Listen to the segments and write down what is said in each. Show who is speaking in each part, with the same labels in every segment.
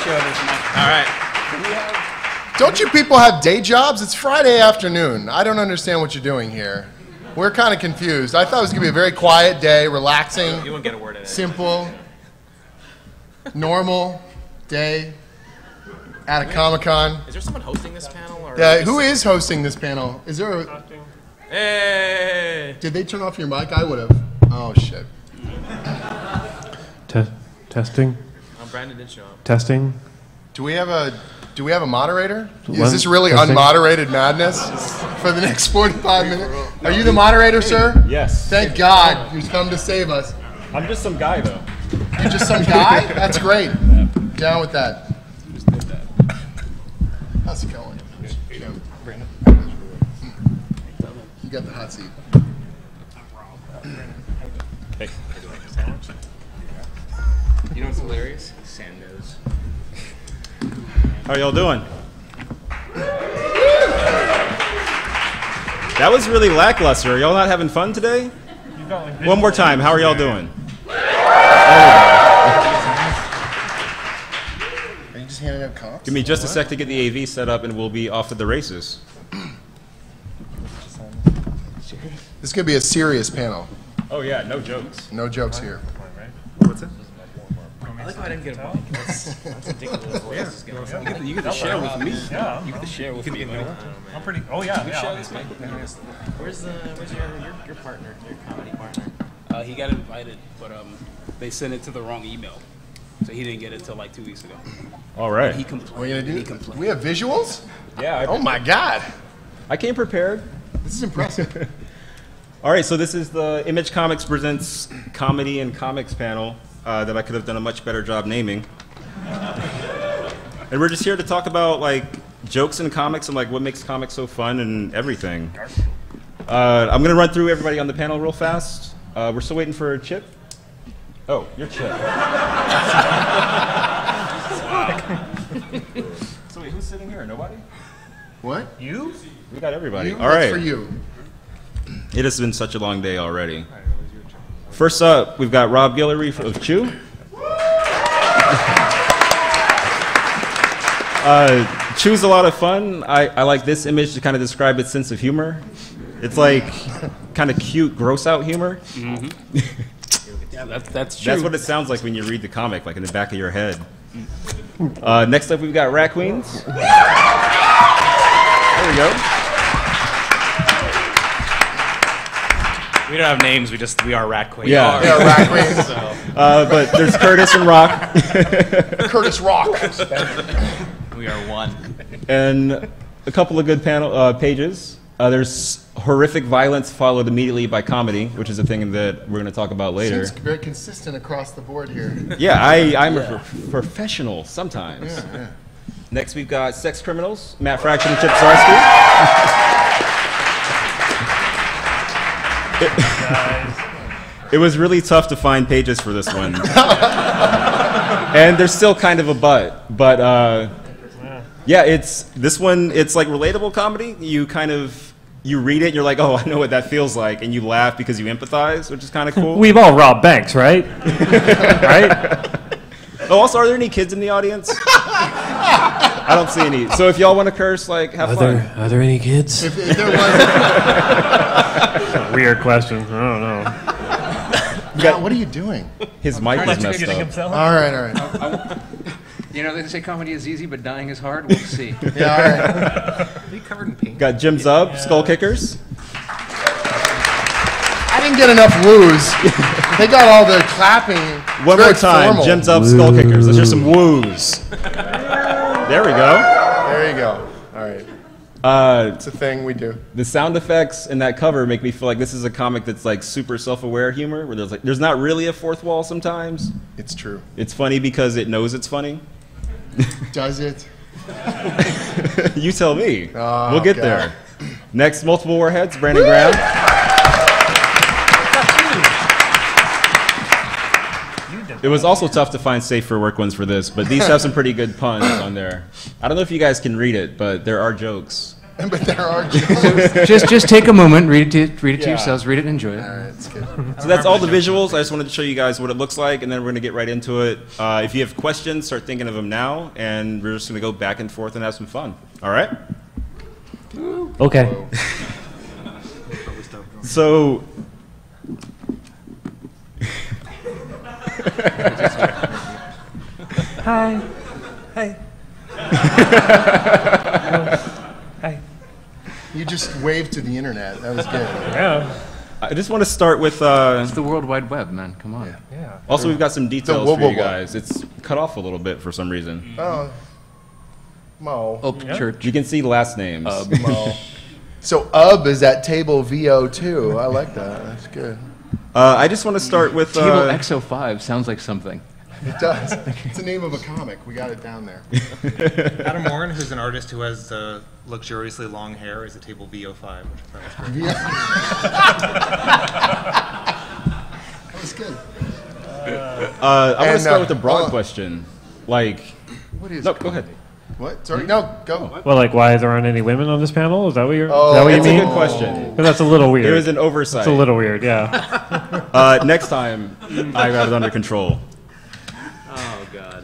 Speaker 1: show this month.
Speaker 2: All right.
Speaker 3: Don't you people have day jobs? It's Friday afternoon. I don't understand what you're doing here. We're kind of confused. I thought it was going to be a very quiet day, relaxing,
Speaker 2: You won't get a word in it.
Speaker 3: simple, normal day at a Comic-Con.
Speaker 2: Is there someone hosting this panel? Or
Speaker 3: Who is hosting this panel? Is there a...
Speaker 2: Hey!
Speaker 3: Did they turn off your mic? I would have. Oh, shit.
Speaker 4: Testing.
Speaker 2: Brandon did show up.
Speaker 4: Testing.
Speaker 3: Do we have a moderator? Is
Speaker 4: One,
Speaker 3: this really
Speaker 4: testing.
Speaker 3: unmoderated madness for the next 45 minutes? Are you the moderator, sir?
Speaker 5: Yes.
Speaker 3: Thank God you've come to save us.
Speaker 5: I'm just some guy, though.
Speaker 3: You're just some guy? That's great. Down with that.
Speaker 5: Just did that.
Speaker 3: How's it going? You got the hot seat.
Speaker 5: Hey.
Speaker 1: You know what's hilarious? Sandoz.
Speaker 5: How y'all doing? That was really lackluster. Are y'all not having fun today? One more time. How are y'all doing?
Speaker 3: Are you just handing out comps?
Speaker 5: Give me just a sec to get the AV set up, and we'll be off to the races.
Speaker 3: This is going to be a serious panel.
Speaker 5: Oh yeah, no jokes.
Speaker 3: No jokes here.
Speaker 5: What's it?
Speaker 2: I like how I didn't get a mic. That's ridiculous. Where this is going.
Speaker 1: You get to share with me. Yeah. You get to share with me.
Speaker 6: I'm pretty. Oh yeah.
Speaker 1: You share this mic with me.
Speaker 2: Where's your partner, your comedy partner?
Speaker 1: He got invited, but they sent it to the wrong email, so he didn't get it till like 2 weeks ago.
Speaker 5: All right.
Speaker 1: He
Speaker 3: What are
Speaker 1: complained.
Speaker 3: you going
Speaker 1: He
Speaker 3: to do?
Speaker 1: complained.
Speaker 3: We have visuals?
Speaker 5: Yeah.
Speaker 3: Oh my God.
Speaker 5: I came prepared.
Speaker 3: This is impressive.
Speaker 5: All right, so this is the Image Comics Presents Comedy and Comics panel that I could have done a much better job naming. And we're just here to talk about like jokes in comics and like what makes comics so fun and everything. I'm gonna run through everybody on the panel real fast. We're still waiting for Chip. Oh, you're Chip. So wait, who's sitting here? Nobody?
Speaker 3: What?
Speaker 6: You?
Speaker 5: We got everybody.
Speaker 3: You?
Speaker 5: All right.
Speaker 3: That's for you.
Speaker 5: It has been such a long day already. First up, we've got Rob Guillory of Chew. Chew's a lot of fun. I like this image to kind of describe its sense of humor. It's like kind of cute, gross out humor.
Speaker 1: Mm-hmm. Yeah, that's true.
Speaker 5: That's what it sounds like when you read the comic, like in the back of your head. Next up, we've got Rat Queens. There we go.
Speaker 2: We don't have names. We are Rat Queen.
Speaker 5: Yeah.
Speaker 3: Yeah, Rat Queens.
Speaker 5: But there's Kurtis and Roc.
Speaker 3: Kurtis Rock.
Speaker 2: We are one.
Speaker 5: And a couple of good panel pages. There's horrific violence followed immediately by comedy, which is a thing that we're going to talk about later.
Speaker 3: Seems very consistent across the board here.
Speaker 5: Yeah, I'm a professional sometimes.
Speaker 3: Yeah.
Speaker 5: Next, we've got Sex Criminals, Matt Fraction and Chip Zdarsky. It was really tough to find pages for this one. And there's still kind of a but yeah, this one, it's like relatable comedy. You read it and you're like, oh, I know what that feels like, and you laugh because you empathize, which is kind of cool.
Speaker 4: We've all robbed banks, right? Right?
Speaker 5: Oh, also, are there any kids in the audience? I don't see any. So if y'all want to curse, like, have fun.
Speaker 4: Are there any kids?
Speaker 3: If there was,
Speaker 4: Weird question. I don't know.
Speaker 3: Matt, what are you doing?
Speaker 5: His mic was messed up.
Speaker 3: All right.
Speaker 1: You know, they say comedy is easy, but dying is hard. We'll see.
Speaker 3: Yeah, all right.
Speaker 1: Are you covered in paint?
Speaker 5: Got Jim Zub, Skull Kickers.
Speaker 3: I didn't get enough woos. They got all the clapping.
Speaker 5: One
Speaker 3: Very
Speaker 5: more time,
Speaker 3: formal.
Speaker 5: Jim Zub, Skull Kickers. Let's hear some woos. There we go.
Speaker 3: There you go. All right. It's a thing we do.
Speaker 5: The sound effects in that cover make me feel like this is a comic that's like super self-aware humor, where there's not really a fourth wall sometimes.
Speaker 3: It's true.
Speaker 5: It's funny because it knows it's funny.
Speaker 3: Does it?
Speaker 5: You tell me.
Speaker 3: Oh,
Speaker 5: we'll get
Speaker 3: God.
Speaker 5: there. Next, Multiple Warheads, Brandon Graham. It was also tough to find safe for work ones for this, but these have some pretty good puns on there. I don't know if you guys can read it, but there are jokes.
Speaker 3: But there are jokes.
Speaker 2: Just take a moment, read it to yourselves, read it and enjoy it.
Speaker 3: All right, it's good.
Speaker 5: So that's all the visuals. I just wanted to show you guys what it looks like, and then we're going to get right into it. If you have questions, start thinking of them now, and we're just going to go back and forth and have some fun. All right?
Speaker 4: Okay.
Speaker 5: So...
Speaker 4: Hi.
Speaker 2: Hey. Hi.
Speaker 3: You just waved to the internet. That was good.
Speaker 4: Yeah.
Speaker 5: I just want to start with...
Speaker 2: It's the World Wide Web, man. Come on.
Speaker 4: Yeah.
Speaker 5: Also, we've got some details
Speaker 3: whoa,
Speaker 5: for
Speaker 3: whoa,
Speaker 5: you
Speaker 3: whoa.
Speaker 5: guys. It's cut off a little bit for some reason.
Speaker 3: Oh, Mo.
Speaker 2: Upchurch.
Speaker 5: You can see last names.
Speaker 3: Mo. So is at table VO2. I like that. That's good.
Speaker 5: I just want to start with...
Speaker 2: Table XO5 sounds like something.
Speaker 3: It does. It's the name of a comic. We got it down there.
Speaker 6: Adam Warren, who's an artist who has luxuriously long hair, is a table VO5, which I thought was great.
Speaker 3: That was good.
Speaker 5: I want to
Speaker 3: And,
Speaker 5: start with a broad
Speaker 3: well-
Speaker 5: question. Like...
Speaker 3: What is
Speaker 5: No,
Speaker 3: it?
Speaker 5: go ahead.
Speaker 3: What? Sorry. No, go.
Speaker 4: Well, like, why there aren't any women on this panel? Is that what you're?
Speaker 3: Oh,
Speaker 4: is that what you
Speaker 5: That's a
Speaker 4: mean?
Speaker 5: good question.
Speaker 4: 'Cause that's a little weird.
Speaker 5: It was an oversight.
Speaker 4: It's a little weird, yeah.
Speaker 5: Next time, I got it under control.
Speaker 1: Oh God.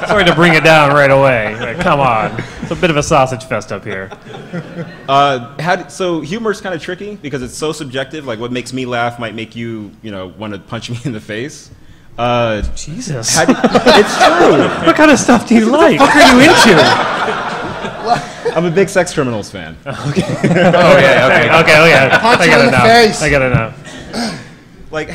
Speaker 4: Sorry to bring it down right away. Like, come on. It's a bit of a sausage fest up here.
Speaker 5: So humor is kind of tricky because it's so subjective. Like what makes me laugh might make you, want to punch me in the face.
Speaker 4: Jesus.
Speaker 5: It's true.
Speaker 4: What kind of stuff do you like? What are you into?
Speaker 5: I'm a big Sex Criminals fan.
Speaker 4: Okay, okay.
Speaker 3: Punch
Speaker 4: I
Speaker 3: you
Speaker 4: got
Speaker 3: in
Speaker 4: it
Speaker 3: the
Speaker 4: now.
Speaker 3: face.
Speaker 4: I got it now.
Speaker 5: Like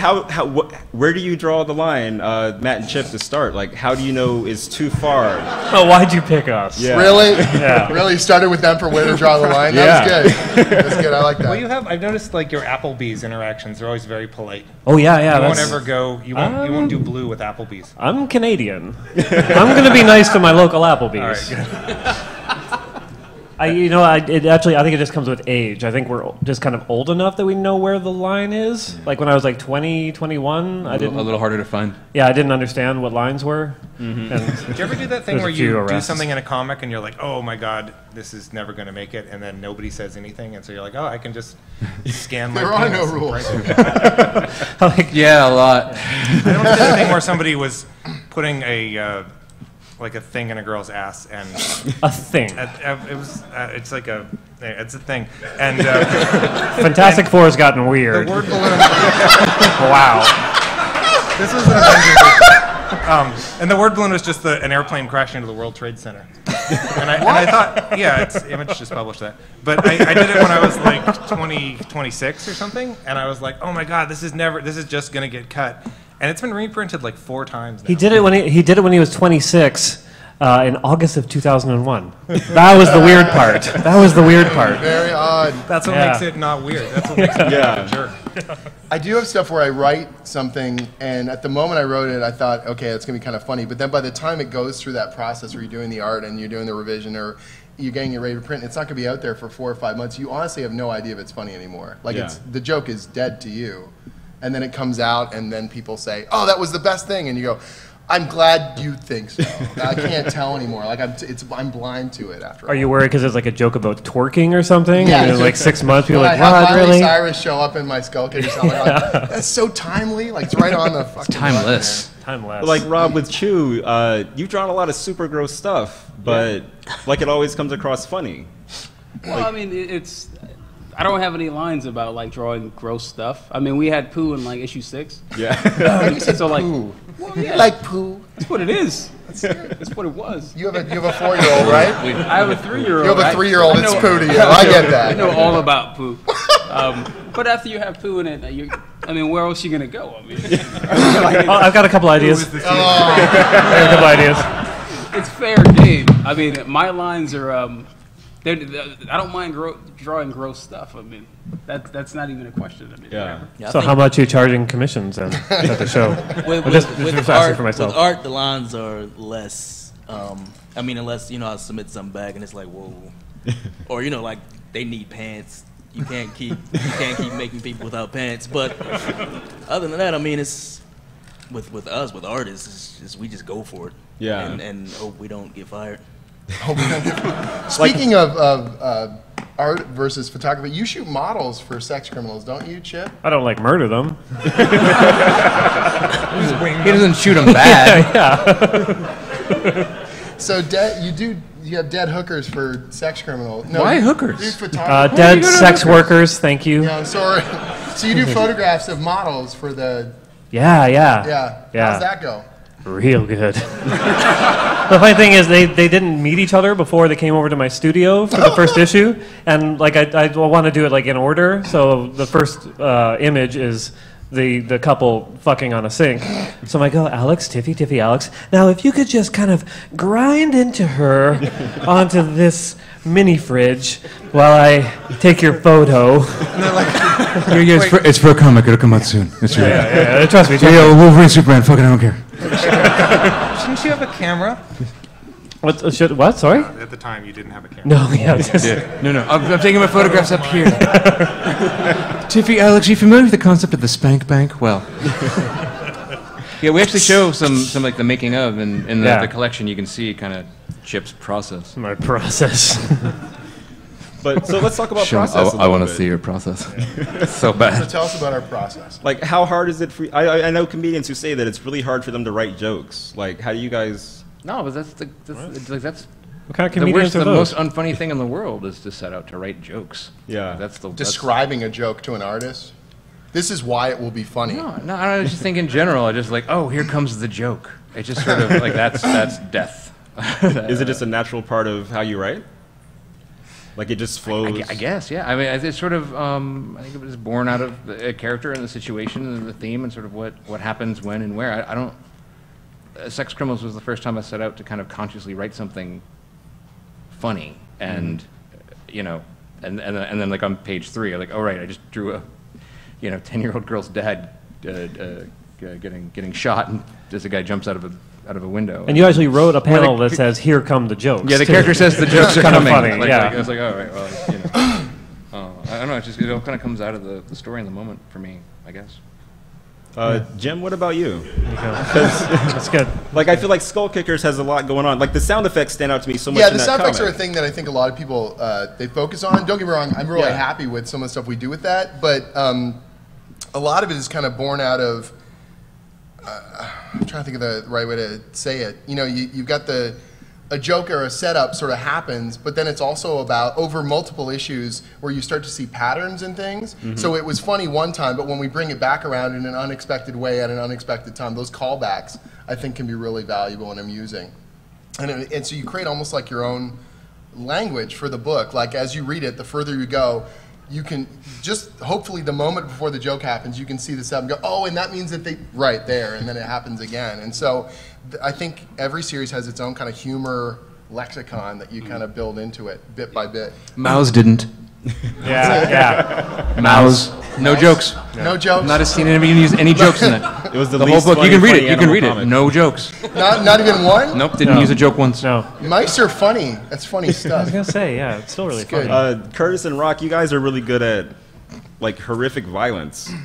Speaker 5: where do you draw the line, Matt and Chip, to start? Like how do you know is too far?
Speaker 4: Oh, why'd you pick us?
Speaker 5: Yeah.
Speaker 3: Really?
Speaker 4: Yeah.
Speaker 3: Really? You started with them for where to draw the line?
Speaker 5: Yeah.
Speaker 3: That was good. That's good. I like that.
Speaker 6: Well, I've noticed like your Applebee's interactions are always very polite.
Speaker 4: Oh, yeah.
Speaker 6: You won't
Speaker 4: That's,
Speaker 6: ever go, you won't do blue with Applebee's.
Speaker 4: I'm Canadian. I'm going to be nice to my local Applebee's.
Speaker 6: All right,
Speaker 4: I think it just comes with age. I think we're just kind of old enough that we know where the line is. Like when I was like 20, 21, I didn't.
Speaker 2: A little harder to find.
Speaker 4: Yeah, I didn't understand what lines were.
Speaker 6: Did you ever do that thing
Speaker 4: There's a
Speaker 6: where
Speaker 4: few
Speaker 6: you do
Speaker 4: arrests.
Speaker 6: something in a comic and you're like, oh my god, this is never going to make it, and then nobody says anything, and so you're like, oh, I can just scan my
Speaker 3: There are no
Speaker 6: penis
Speaker 3: rules.
Speaker 6: right through that.
Speaker 2: Yeah, a lot.
Speaker 6: I don't know if there's a thing where somebody was putting a thing in a girl's ass, and
Speaker 4: A thing.
Speaker 6: it's a thing, and
Speaker 4: Fantastic Four has gotten
Speaker 6: the
Speaker 4: weird.
Speaker 6: word balloon.
Speaker 4: Wow.
Speaker 6: This was an Avengers. And the word balloon was just an airplane crashing into the World Trade Center. And I thought, yeah, Image just published that. But I did it when I was like 26 or something, and I was like, oh my god, this is just gonna get cut. And it's been reprinted like 4 times now.
Speaker 4: He did it when he was 26 in August of 2001. That was the weird part.
Speaker 3: Very odd.
Speaker 6: That's what
Speaker 4: Yeah.
Speaker 6: makes it not weird. That's what makes it
Speaker 5: Yeah.
Speaker 6: a jerk.
Speaker 3: I do have stuff where I write something, and at the moment I wrote it, I thought, okay, it's going to be kind of funny. But then by the time it goes through that process where you're doing the art and you're doing the revision or you're getting it ready to print, it's not going to be out there for 4 or 5 months. You honestly have no idea if it's funny anymore. Like,
Speaker 5: Yeah.
Speaker 3: the joke is dead to you. And then it comes out, and then people say, oh, that was the best thing. And you go, I'm glad you think so. I can't tell anymore. Like, I'm blind to it after
Speaker 4: Are you worried because it's like a joke about twerking or something?
Speaker 3: Yeah.
Speaker 4: And in like 6 months, people
Speaker 3: When
Speaker 4: are
Speaker 3: I
Speaker 4: like,
Speaker 3: have
Speaker 4: what,
Speaker 3: Miley
Speaker 4: really?
Speaker 3: Cyrus show up in my skull cage, I'm like, that's so timely. Like, it's right on the fucking
Speaker 2: Timeless.
Speaker 4: Timeless.
Speaker 5: Like Rob with Chew, you've drawn a lot of super gross stuff, but like it always comes across funny.
Speaker 1: Well, I mean, it's. I don't have any lines about like drawing gross stuff. I mean, we had poo in like issue 6.
Speaker 5: Yeah.
Speaker 3: You said
Speaker 1: So like,
Speaker 3: poo.
Speaker 1: well, yeah,
Speaker 3: Like poo.
Speaker 1: that's what it is. That's what it was.
Speaker 3: You have a 4-year-old, right?
Speaker 1: I have a 3-year-old.
Speaker 3: You have a 3-year-old.
Speaker 1: I
Speaker 3: It's
Speaker 1: know-
Speaker 3: poo to you. I get
Speaker 1: I
Speaker 3: that.
Speaker 1: know all about poo. But after you have poo in it, where else are you gonna go? I mean,
Speaker 4: Oh, I've got a couple ideas. I got a couple ideas.
Speaker 1: it's fair game. I mean, my lines are. I don't mind drawing gross stuff. I mean, that's not even a question. I mean,
Speaker 5: Yeah.
Speaker 7: Yeah, I
Speaker 4: So
Speaker 7: think
Speaker 4: how much are you charging commissions then at the show?
Speaker 7: with,
Speaker 4: I'm just
Speaker 7: with
Speaker 4: asking for myself.
Speaker 7: With art, the lines are less. I mean, unless I submit something back and it's like, whoa, or like they need pants. You can't keep making people without pants. But other than that, I mean, it's with us with artists, it's just, we just go for it.
Speaker 5: Yeah.
Speaker 7: And hope we don't get fired.
Speaker 3: Speaking of art versus photography, you shoot models for sex criminals, don't you, Chip?
Speaker 4: I don't like murder them.
Speaker 2: He doesn't shoot them bad.
Speaker 3: So you have dead hookers for sex criminals. No,
Speaker 2: Why
Speaker 3: you
Speaker 2: hookers?
Speaker 3: do photography.
Speaker 4: Dead sex workers, thank you.
Speaker 3: Yeah, I'm sorry. So you do photographs of models for the...
Speaker 4: Yeah.
Speaker 3: Yeah. How's that go?
Speaker 4: Real good. The funny thing is, they didn't meet each other before they came over to my studio for the first issue, and like I want to do it like in order. So the first image is the couple fucking on a sink. So I'm like, oh, Alex, Tiffy, Alex. Now, if you could just kind of grind into her onto this mini fridge while I take your photo.
Speaker 8: It's for a comic. It'll come out soon. It's really
Speaker 4: Yeah, trust me.
Speaker 8: Yeah, Wolverine, Superman. Fucking, I don't care.
Speaker 6: Shouldn't you have a camera?
Speaker 4: What? Sorry?
Speaker 6: At the time, you didn't have a camera.
Speaker 4: No, yeah.
Speaker 2: No. I'm taking my photographs up here.
Speaker 8: Tiffy, Alex, are you familiar with the concept of the spank bank? Well,
Speaker 2: Yeah, we actually show some like the making of, and in
Speaker 4: Yeah.
Speaker 2: the collection you can see kind of Chip's process.
Speaker 4: My process.
Speaker 5: But so let's talk about
Speaker 8: Sean,
Speaker 5: process.
Speaker 8: I want to see your process.
Speaker 2: So
Speaker 3: So
Speaker 2: bad.
Speaker 3: tell us about our process.
Speaker 5: Like, how hard is it for? I know comedians who say that it's really hard for them to write jokes. Like, how do you guys?
Speaker 2: No, but that's
Speaker 4: What kind of
Speaker 2: the
Speaker 4: comedians
Speaker 2: worst,
Speaker 4: are
Speaker 2: the
Speaker 4: those?
Speaker 2: most unfunny thing in the world is to set out to write jokes.
Speaker 5: Yeah.
Speaker 2: That's
Speaker 3: Describing a joke to an artist. This is why it will be funny.
Speaker 2: No, I just think in general, I just like, oh, here comes the joke. It's just sort of like that's death.
Speaker 5: Is it just a natural part of how you write? Like it just flows.
Speaker 2: I guess, yeah. I mean, it's sort of. I think it was born out of a character and the situation and the theme and sort of what happens when and where. I don't. Sex Criminals was the first time I set out to kind of consciously write something funny, and you know, and then like on page 3, I'm like, oh right, I just drew a 10-year-old girl's dad getting shot, and as a guy jumps out of a window.
Speaker 4: And you actually wrote a panel that says, "Here come the jokes."
Speaker 2: Yeah, the
Speaker 4: too.
Speaker 2: character says the jokes are
Speaker 4: Kind of
Speaker 2: coming.
Speaker 4: funny,
Speaker 2: Like,
Speaker 4: yeah.
Speaker 2: I was like, oh right, well, I don't know. It all kind of comes out of the story in the moment for me, I guess.
Speaker 5: Jim, what about you?
Speaker 4: That's good.
Speaker 5: Like, I feel like Skull Kickers has a lot going on. Like, the sound effects stand out to me so much.
Speaker 3: Yeah,
Speaker 5: in
Speaker 3: the
Speaker 5: that
Speaker 3: sound effects are a
Speaker 5: comic.
Speaker 3: thing that I think a lot of people they focus on. Don't get me wrong, I'm really happy with some of the stuff we do with that, but a lot of it is kind of born out of. I'm trying to think of the right way to say it. You've got a joke or a setup sort of happens, but then it's also about over multiple issues where you start to see patterns in things.
Speaker 5: Mm-hmm.
Speaker 3: So it was funny one time, but when we bring it back around in an unexpected way at an unexpected time, those callbacks I think can be really valuable and amusing. And so you create almost like your own language for the book. Like as you read it, the further you go, you can just, hopefully the moment before the joke happens, you can see the setup and go, oh, and that means that right there, and then it happens again. And so I think every series has its own kind of humor lexicon that you kind of build into it bit by bit.
Speaker 2: Mouse didn't.
Speaker 4: Yeah.
Speaker 2: Mouse. No jokes.
Speaker 3: No jokes?
Speaker 2: Not a scene anybody use any jokes in it.
Speaker 5: It was the
Speaker 2: whole
Speaker 5: least
Speaker 2: book. You
Speaker 5: funny-
Speaker 2: can read
Speaker 5: funny
Speaker 2: it. You can
Speaker 5: animal
Speaker 2: read it.
Speaker 5: comic.
Speaker 2: No jokes.
Speaker 3: Not even one?
Speaker 2: Nope. Didn't
Speaker 4: No.
Speaker 2: use a joke once.
Speaker 4: No.
Speaker 3: Mice are funny. That's funny
Speaker 4: I
Speaker 3: stuff.
Speaker 4: was gonna say, yeah, it's still really
Speaker 3: It's good.
Speaker 4: funny.
Speaker 5: Curtis and Roc, you guys are really good at like horrific violence. And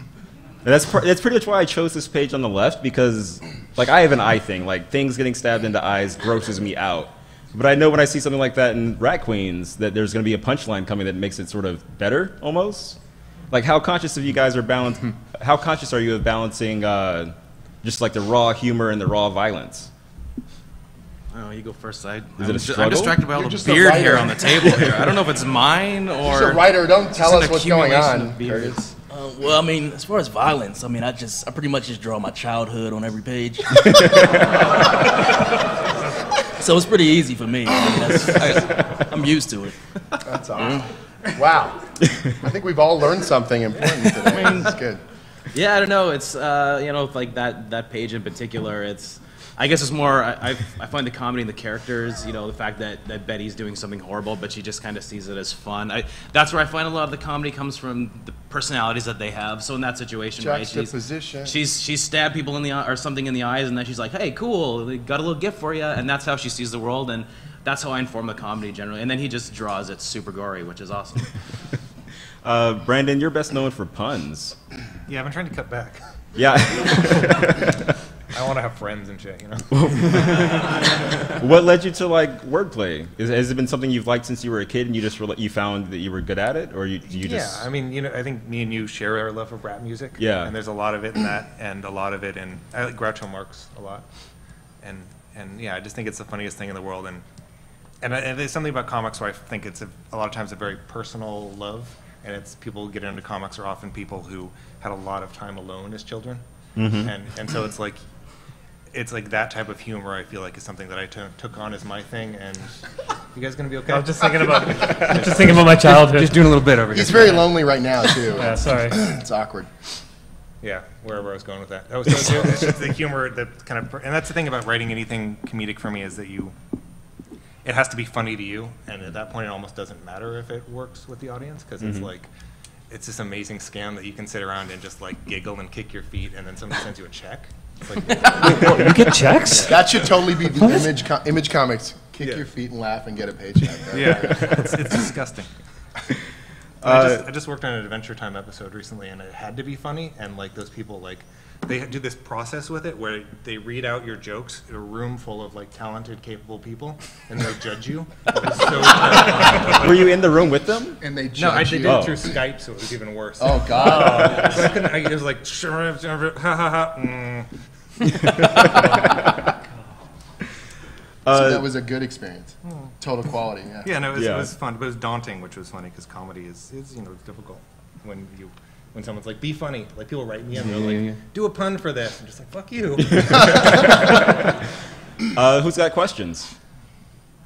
Speaker 5: that's pretty much why I chose this page on the left, because like I have an eye thing. Like things getting stabbed in the eyes grosses me out. But I know when I see something like that in Rat Queens that there's going to be a punchline coming that makes it sort of better almost. Like how conscious of you guys are how conscious are you of balancing just like the raw humor and the raw violence?
Speaker 7: Oh, you go first.
Speaker 5: Is it a
Speaker 7: I'm
Speaker 5: struggle?
Speaker 7: distracted by all
Speaker 3: You're
Speaker 7: the
Speaker 3: just a
Speaker 7: beard
Speaker 3: writer.
Speaker 7: hair on the table here. I don't know if it's mine or.
Speaker 3: As a writer, don't tell
Speaker 7: just
Speaker 3: us
Speaker 7: an
Speaker 3: what's going
Speaker 7: accumulation
Speaker 3: on,
Speaker 7: of beard.
Speaker 3: Curtis.
Speaker 7: Well, I mean, as far as violence, I mean, I pretty much just draw my childhood on every page. So it's pretty easy for me. I mean, I'm used to it.
Speaker 3: That's awesome. Wow. I think we've all learned something important today. That's good.
Speaker 7: Yeah, I don't know. It's like that page in particular. I guess it's more. I find the comedy in the characters. The fact that Betty's doing something horrible, but she just kind of sees it as fun. That's where I find a lot of the comedy comes from, the personalities that they have. So in that situation, right,
Speaker 3: Juxtaposition.
Speaker 7: she's stabbed people in the eye or something in the eyes, and then she's like, "Hey, cool, we got a little gift for you," and that's how she sees the world, and that's how I inform the comedy generally. And then he just draws it super gory, which is awesome.
Speaker 5: Brandon, you're best known for puns.
Speaker 6: Yeah, I've been trying to cut back.
Speaker 5: Yeah.
Speaker 6: I want to have friends and shit, you know.
Speaker 5: What led you to like wordplay? Has it been something you've liked since you were a kid, and you found that you were good at it, or you just?
Speaker 6: Yeah, I mean, I think me and you share our love of rap music.
Speaker 5: Yeah.
Speaker 6: And there's a lot of it in that, and a lot of it in I like Groucho Marx a lot, and yeah, I just think it's the funniest thing in the world, and there's something about comics where I think it's a lot of times a very personal love, and it's people who get into comics are often people who had a lot of time alone as children, and so it's like that type of humor I feel like is something that I took on as my thing. And you guys gonna be okay?
Speaker 4: I was just thinking about my childhood.
Speaker 2: Just doing a little bit over here.
Speaker 3: He's very lonely right now too.
Speaker 4: Yeah, sorry.
Speaker 3: It's awkward.
Speaker 6: Yeah, wherever I was going with that. That was it's just the humor that kind of, and that's the thing about writing anything comedic for me is that it has to be funny to you, and at that point it almost doesn't matter if it works with the audience, because it's like, it's this amazing scam that you can sit around and just like giggle and kick your feet, and then somebody sends you a check. It's like,
Speaker 4: You get checks?
Speaker 3: That should totally be the image comics. Kick your feet and laugh and get a paycheck.
Speaker 6: yeah, it's disgusting. I just worked on an Adventure Time episode recently, and it had to be funny, and like those people, like they do this process with it where they read out your jokes in a room full of like talented, capable people, and they'll judge you. It was so
Speaker 5: Were you in the room with them?
Speaker 3: And they
Speaker 6: no, I
Speaker 3: judge
Speaker 6: did
Speaker 3: you.
Speaker 6: it through Skype, so it was even worse.
Speaker 3: Oh God.
Speaker 6: So I couldn't. It was like ha ha ha.
Speaker 3: So that was a good experience. Total quality. Yeah.
Speaker 6: Yeah, no, it was fun, but it was daunting, which was funny because comedy is it's difficult when someone's like, be funny. Like people write me and they're like, do a pun for this. I'm just like, fuck you.
Speaker 5: Who's got questions?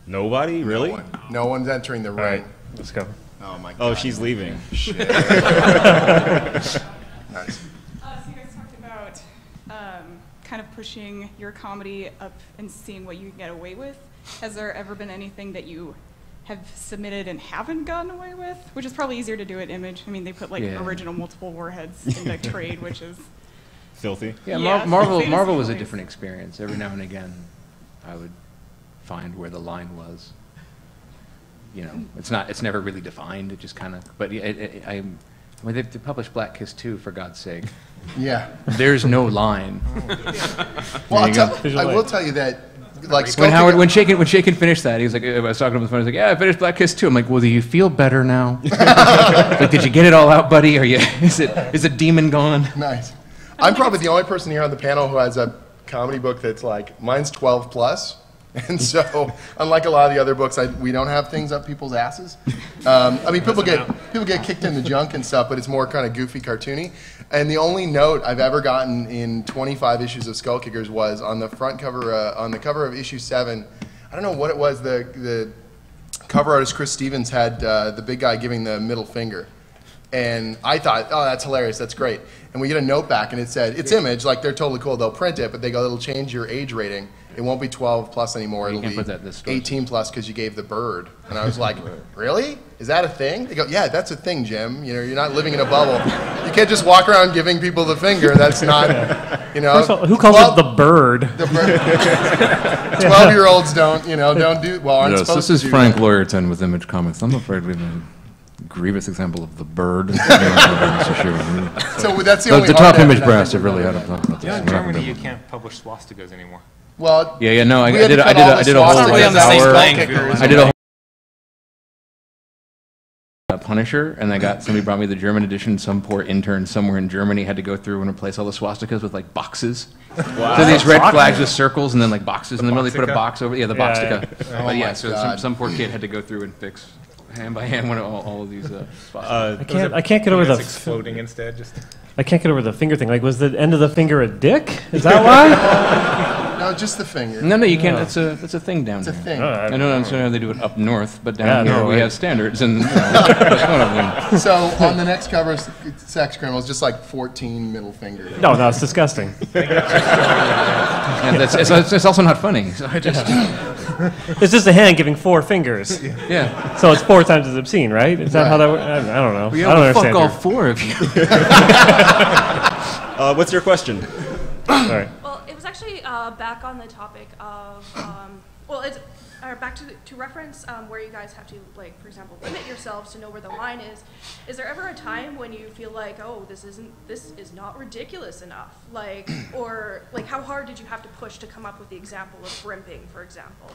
Speaker 5: Nobody, really?
Speaker 3: No one's entering the room.
Speaker 4: All right, let's go.
Speaker 3: Oh my God.
Speaker 5: Oh, she's leaving.
Speaker 3: Shit. Nice.
Speaker 9: So you guys talked about kind of pushing your comedy up and seeing what you can get away with. Has there ever been anything that you have submitted and haven't gotten away with? Which is probably easier to do at Image. I mean, they put like original multiple warheads in the trade, which is
Speaker 5: filthy.
Speaker 2: Yeah,
Speaker 9: Yeah,
Speaker 2: Marvel was a
Speaker 9: always.
Speaker 2: different experience. Every now and again, I would find where the line was. You know, it's never really defined. It just kind of. But I mean, they published Black Kiss 2, for God's sake.
Speaker 3: Yeah.
Speaker 2: There's no line.
Speaker 3: Well,
Speaker 2: There
Speaker 3: I will tell you that, like,
Speaker 2: when Shaken finished that, he was like, I was talking to him on the phone. He was like, yeah, I finished Black Kiss 2. I'm like, well, do you feel better now? Like, did you get it all out, buddy? Is it demon gone?
Speaker 3: Nice. I'm probably the only person here on the panel who has a comedy book that's like, mine's 12 plus. And so, unlike a lot of the other books, we don't have things up people's asses. I mean, people get kicked in the junk and stuff, but it's more kind of goofy, cartoony. And the only note I've ever gotten in 25 issues of Skull Kickers was on the front cover, on the cover of issue 7. I don't know what it was. The cover artist Chris Stevens had the big guy giving the middle finger. And I thought, oh, that's hilarious, that's great. And we get a note back, and it said, it's Image, like they're totally cool, they'll print it, but they go, it'll change your age rating. It won't be 12 plus anymore, it'll be 18 plus because you gave the bird. And I was like, really? Is that a thing? They go, yeah, that's a thing, Jim. You know, you're not living in a bubble. You can't just walk around giving people the finger, that's not, you know.
Speaker 4: First of all, who calls it the bird?
Speaker 3: The bird. 12-year-olds don't do, well, aren't supposed to do
Speaker 8: This is Frank Lawyerton with Image Comics. I'm afraid we have a grievous example of the bird.
Speaker 3: So that's the only
Speaker 8: The top
Speaker 3: art
Speaker 8: Image
Speaker 3: that
Speaker 8: brass have really had a talk about this.
Speaker 6: Yeah, in Germany you can't publish swastikas anymore.
Speaker 3: Well,
Speaker 2: Yeah, no, I
Speaker 3: we had
Speaker 2: did
Speaker 3: to
Speaker 2: a
Speaker 3: cut all the
Speaker 2: whole
Speaker 3: swastikas
Speaker 7: on the same
Speaker 3: out.
Speaker 7: playing
Speaker 3: Kickers.
Speaker 2: I did a whole Punisher, and somebody brought me the German edition. Some poor intern somewhere in Germany had to go through and replace all the swastikas with like boxes. Wow. So these red flags with circles and then like boxes in the middle. They put a box over. Yeah, the boxtica. But yeah, so some poor kid had to go through and fix hand by hand all of these swastikas.
Speaker 4: I can't get over
Speaker 6: It's
Speaker 4: the
Speaker 6: exploding instead.
Speaker 4: I can't get over the finger thing. Like, was the end of the finger a dick? Is that why?
Speaker 3: No, just the finger.
Speaker 2: No, you can't. That's a thing down
Speaker 3: It's a
Speaker 2: here.
Speaker 3: thing.
Speaker 2: I don't understand how they do it up north, but down here we have standards, and that's one of them.
Speaker 3: So on the next cover, Sex Criminals, just like 14 middle fingers.
Speaker 4: No, it's disgusting.
Speaker 2: And it's also not funny. So I just
Speaker 4: It's just a hand giving 4 fingers.
Speaker 2: yeah.
Speaker 4: So it's 4 times as obscene, right? Is that how that works? I don't know. I don't
Speaker 2: fuck
Speaker 4: understand.
Speaker 2: all 4 of you.
Speaker 5: What's your question?
Speaker 4: All right.
Speaker 10: Well, it was actually actually back on the topic of, well, it's back to reference where you guys have to, like, for example, limit yourselves to know where the line is. Is there ever a time when you feel like, oh, this is not ridiculous enough? Like, or, like, how hard did you have to push to come up with the example of brimping, for example?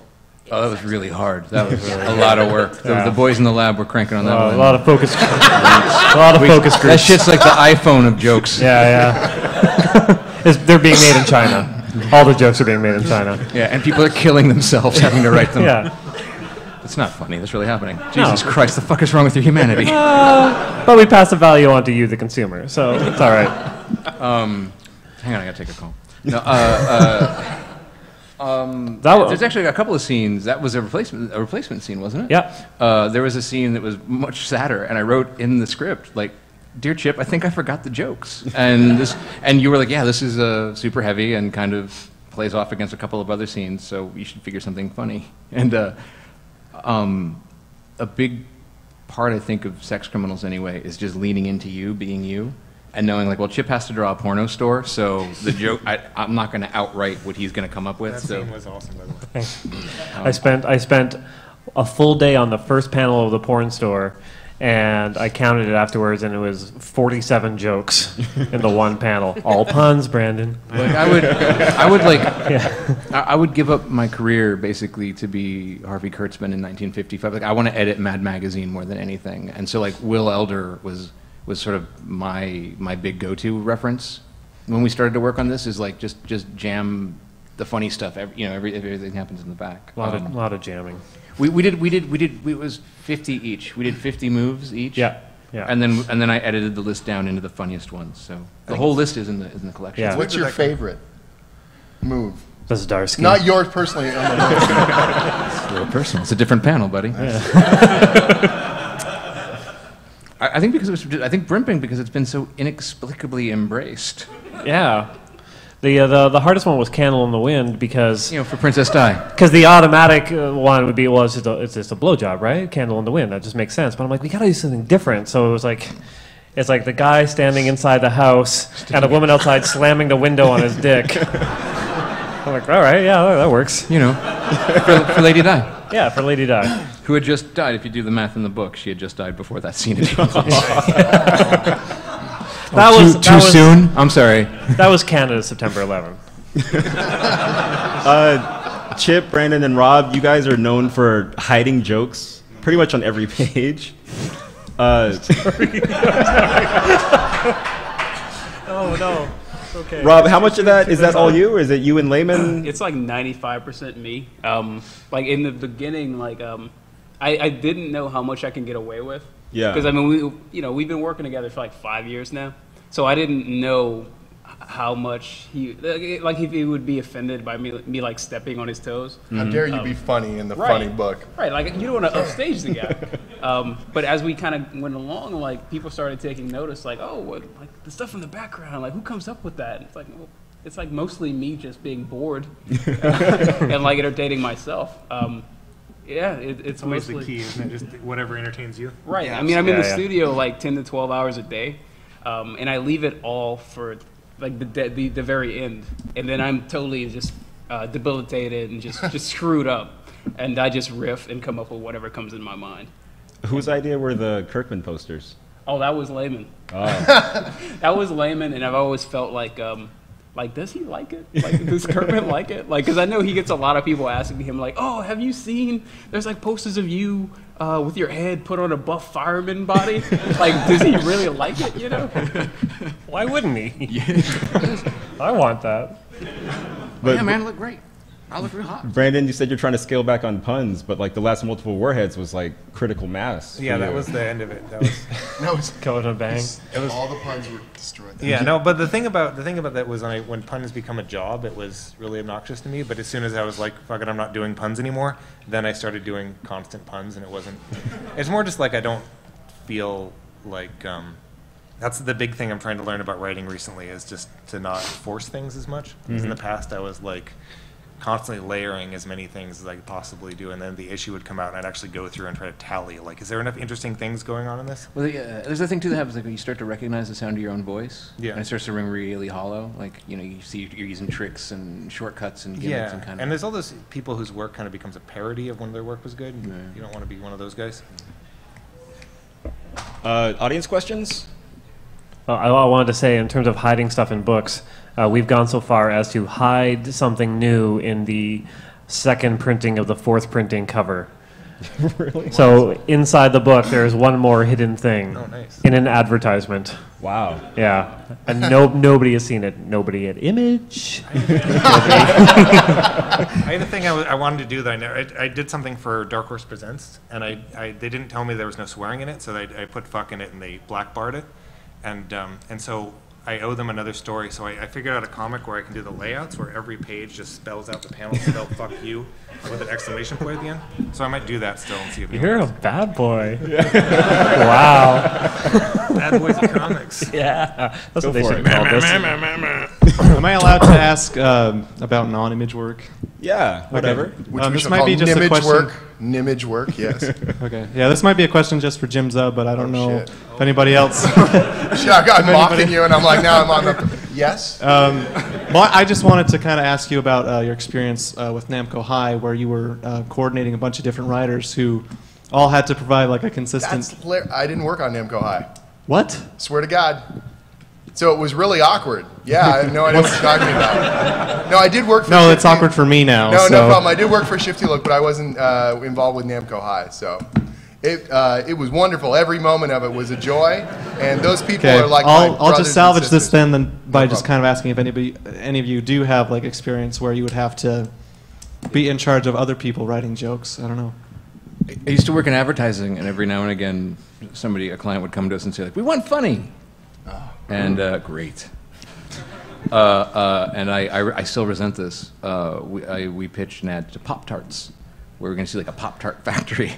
Speaker 8: Oh, that was really hard. That was a lot of work. The boys in the lab were cranking on that one.
Speaker 4: A lot of focus. A lot of focus groups.
Speaker 8: That shit's like the iPhone of jokes.
Speaker 4: Yeah. They're being made in China. All the jokes are being made in China.
Speaker 8: Yeah, and people are killing themselves having to write them.
Speaker 4: Yeah.
Speaker 8: It's not funny. That's really happening. Jesus Christ, the fuck is wrong with your humanity?
Speaker 4: But we pass the value on to you, the consumer, so it's all right.
Speaker 8: Hang on, I gotta take a call. No, there's actually a couple of scenes. That was a replacement scene, wasn't it?
Speaker 4: Yeah.
Speaker 8: There was a scene that was much sadder, and I wrote in the script, like, "Dear Chip, I think I forgot the jokes." And you were like, "Yeah, this is super heavy and kind of plays off against a couple of other scenes, so you should figure something funny." And a big part, I think, of Sex Criminals anyway is just leaning into you, being you. And knowing, like, well, Chip has to draw a porno store, so the joke, I'm not going to outright what he's going to come up with.
Speaker 6: That scene was awesome, by the way.
Speaker 4: I spent a full day on the first panel of the porn store, and I counted it afterwards, and it was 47 jokes in the one panel. All puns, Brandon.
Speaker 8: Like, I would give up my career basically to be Harvey Kurtzman in 1955. Like, I want to edit Mad Magazine more than anything, and so, like, Will Elder was sort of my big go-to reference when we started to work on this. Is like just jam the funny stuff. Everything happens in the back.
Speaker 4: A lot of jamming.
Speaker 8: We did. It was 50 each. We did 50 moves each.
Speaker 4: Yeah.
Speaker 8: And then I edited the list down into the funniest ones. So the whole list is in the collection.
Speaker 4: Yeah.
Speaker 3: What's your favorite move?
Speaker 4: The Zdarsky.
Speaker 3: Not yours personally.
Speaker 8: It's a little personal. It's a different panel, buddy.
Speaker 4: Yeah.
Speaker 8: I think brimping because it's been so inexplicably embraced.
Speaker 4: Yeah. The hardest one was Candle in the Wind because
Speaker 8: for Princess Di.
Speaker 4: Because the automatic one would be, well, it's just a blowjob, right? Candle in the Wind, that just makes sense. But I'm like, we gotta do something different. So it was like, it's like the guy standing inside the house and a woman outside slamming the window on his dick. I'm like, all right, yeah, that works.
Speaker 8: For Lady Di.
Speaker 4: Yeah, for Lady Di.
Speaker 8: Who had just died. If you do the math in the book, she had just died before that scene had taken place.
Speaker 4: That was
Speaker 8: too soon? I'm sorry.
Speaker 4: That was Canada, September 11th.
Speaker 5: Chip, Brandon, and Rob, you guys are known for hiding jokes pretty much on every page.
Speaker 4: Oh, no. Okay.
Speaker 5: Rob, how much of that, is that all you, or is it you and Layman?
Speaker 1: It's like 95% me. Like in the beginning, like I didn't know how much I can get away with.
Speaker 5: Yeah.
Speaker 1: Because I mean, we've been working together for like 5 years now, so I didn't know how much if he would be offended by me like stepping on his toes.
Speaker 3: How dare you be funny in the funny book?
Speaker 1: Right, like you don't want to upstage the guy. But as we kind of went along, like people started taking notice, like, oh, like the stuff in the background, like who comes up with that? And it's like, well, it's like mostly me just being bored and like entertaining myself. Yeah, it's
Speaker 6: always
Speaker 1: mostly
Speaker 6: the key, isn't it? Just whatever entertains you.
Speaker 1: Right. Yeah, I mean, I'm in the studio like 10 to 12 hours a day, and I leave it all for like the very end, and then I'm totally just debilitated and just screwed up, and I just riff and come up with whatever comes in my mind.
Speaker 5: Whose idea were the Kirkman posters?
Speaker 1: Oh, that was Layman.
Speaker 5: Oh.
Speaker 1: That was Layman, and I've always felt like, does he like it? Like, does Kirkman like it? Like, because I know he gets a lot of people asking him, like, oh, have you seen, there's like posters of you with your head put on a buff fireman body. Like, does he really like it,
Speaker 4: Why wouldn't he? I want that.
Speaker 8: But yeah, man, look great. I look real hot.
Speaker 5: Brandon, you said you're trying to scale back on puns, but like the last multiple warheads was like critical mass.
Speaker 6: Yeah, that was the end of it. That was
Speaker 4: Killing a bang.
Speaker 3: It was all the puns were destroyed.
Speaker 6: Yeah, no, but the thing about that was when puns become a job, it was really obnoxious to me. But as soon as I was like, fuck it, I'm not doing puns anymore, then I started doing constant puns, and it wasn't. It's more just like I don't feel like. That's the big thing I'm trying to learn about writing recently is just to not force things as much. Because in the past I was like, constantly layering as many things as I could possibly do, and then the issue would come out, and I'd actually go through and try to tally. Like, is there enough interesting things going on in this?
Speaker 8: Well, there's the thing too that happens, like when you start to recognize the sound of your own voice,
Speaker 6: Yeah.
Speaker 8: and it starts to ring really hollow. Like, you know, you see you're using tricks and shortcuts and gimmicks
Speaker 6: Yeah,
Speaker 8: and kind of.
Speaker 6: and there's all those people whose work kind of becomes a parody of when their work was good.
Speaker 8: Yeah.
Speaker 6: You don't want to be one of those guys.
Speaker 5: Audience questions?
Speaker 4: I wanted to say, in terms of hiding stuff in books, we've gone so far as to hide something new in the second printing of the fourth printing cover.
Speaker 5: Really?
Speaker 4: So inside the book, there's one more hidden thing
Speaker 6: Oh, nice.
Speaker 4: in an advertisement.
Speaker 5: Wow.
Speaker 4: Yeah, and nobody has seen it. Nobody at Image.
Speaker 6: I had a thing I wanted to do that I did something for Dark Horse Presents, and they didn't tell me there was no swearing in it, so I put fuck in it and they blackbarred it, and so I owe them another story. So I figured out a comic where I can do the layouts where every page just spells out the panel spell fuck you with an exclamation point at the end. So I might do that still and see if
Speaker 4: You're a bad boy. Wow.
Speaker 6: Bad boys of comics.
Speaker 4: Yeah, that's what they
Speaker 5: for
Speaker 4: should
Speaker 5: it.
Speaker 4: call this.
Speaker 11: Am I allowed to ask about non-image work?
Speaker 5: Yeah, whatever.
Speaker 3: Which we
Speaker 11: this
Speaker 3: shall
Speaker 11: might
Speaker 3: call
Speaker 11: be just a
Speaker 3: nimage
Speaker 11: question.
Speaker 3: work. Nimage work, yes.
Speaker 11: Okay. Yeah, this might be a question just for Jim Zub, but I don't know
Speaker 3: shit.
Speaker 11: if anybody else.
Speaker 3: Yeah, I'm mocking you, and I'm like, now I'm on the. Yes?
Speaker 11: Well, I just wanted to kind of ask you about your experience with Namco High, where you were coordinating a bunch of different writers who all had to provide like a consistent.
Speaker 3: I didn't work on Namco High.
Speaker 11: What?
Speaker 3: Swear to God. So it was really awkward. Yeah, I have no idea what you're talking about. No, I did work for
Speaker 11: No,
Speaker 3: Shifty.
Speaker 11: it's awkward for me now.
Speaker 3: No,
Speaker 11: so.
Speaker 3: no problem. I did work for Shifty Look, but I wasn't involved with Namco High. So it was wonderful. Every moment of it was a joy. And those people
Speaker 11: Okay,
Speaker 3: are like my
Speaker 11: I'll
Speaker 3: brothers
Speaker 11: just salvage
Speaker 3: and
Speaker 11: this
Speaker 3: sisters.
Speaker 11: then by
Speaker 3: No
Speaker 11: just
Speaker 3: problem.
Speaker 11: kind of asking if any of you do have like experience where you would have to be in charge of other people writing jokes. I don't know.
Speaker 8: I used to work in advertising, and every now and again, a client would come to us and say, like, "We want funny," and great. And I still resent this. We pitched an ad to Pop-Tarts, where we're going to see like a Pop-Tart factory.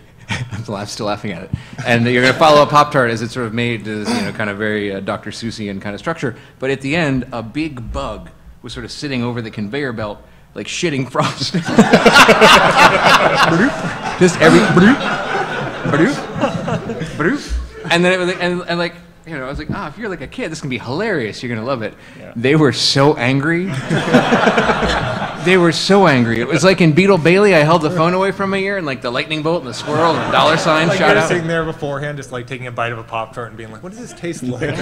Speaker 8: I'm still laughing at it. And you're going to follow a Pop-Tart as it's sort of made to this, kind of very Dr. Seussian kind of structure. But at the end, a big bug was sort of sitting over the conveyor belt, like shitting frost. Just every and then it was like, and like, I was like, if you're like a kid, this can be hilarious. You're gonna love it. Yeah. They were so angry. They were so angry. It was like in Beetle Bailey. I held the phone away from my ear, and like the lightning bolt and the squirrel and the dollar sign
Speaker 6: Like
Speaker 8: shot
Speaker 6: you're
Speaker 8: out.
Speaker 6: sitting there beforehand, just like taking a bite of a Pop-Tart and being like, what does this taste like?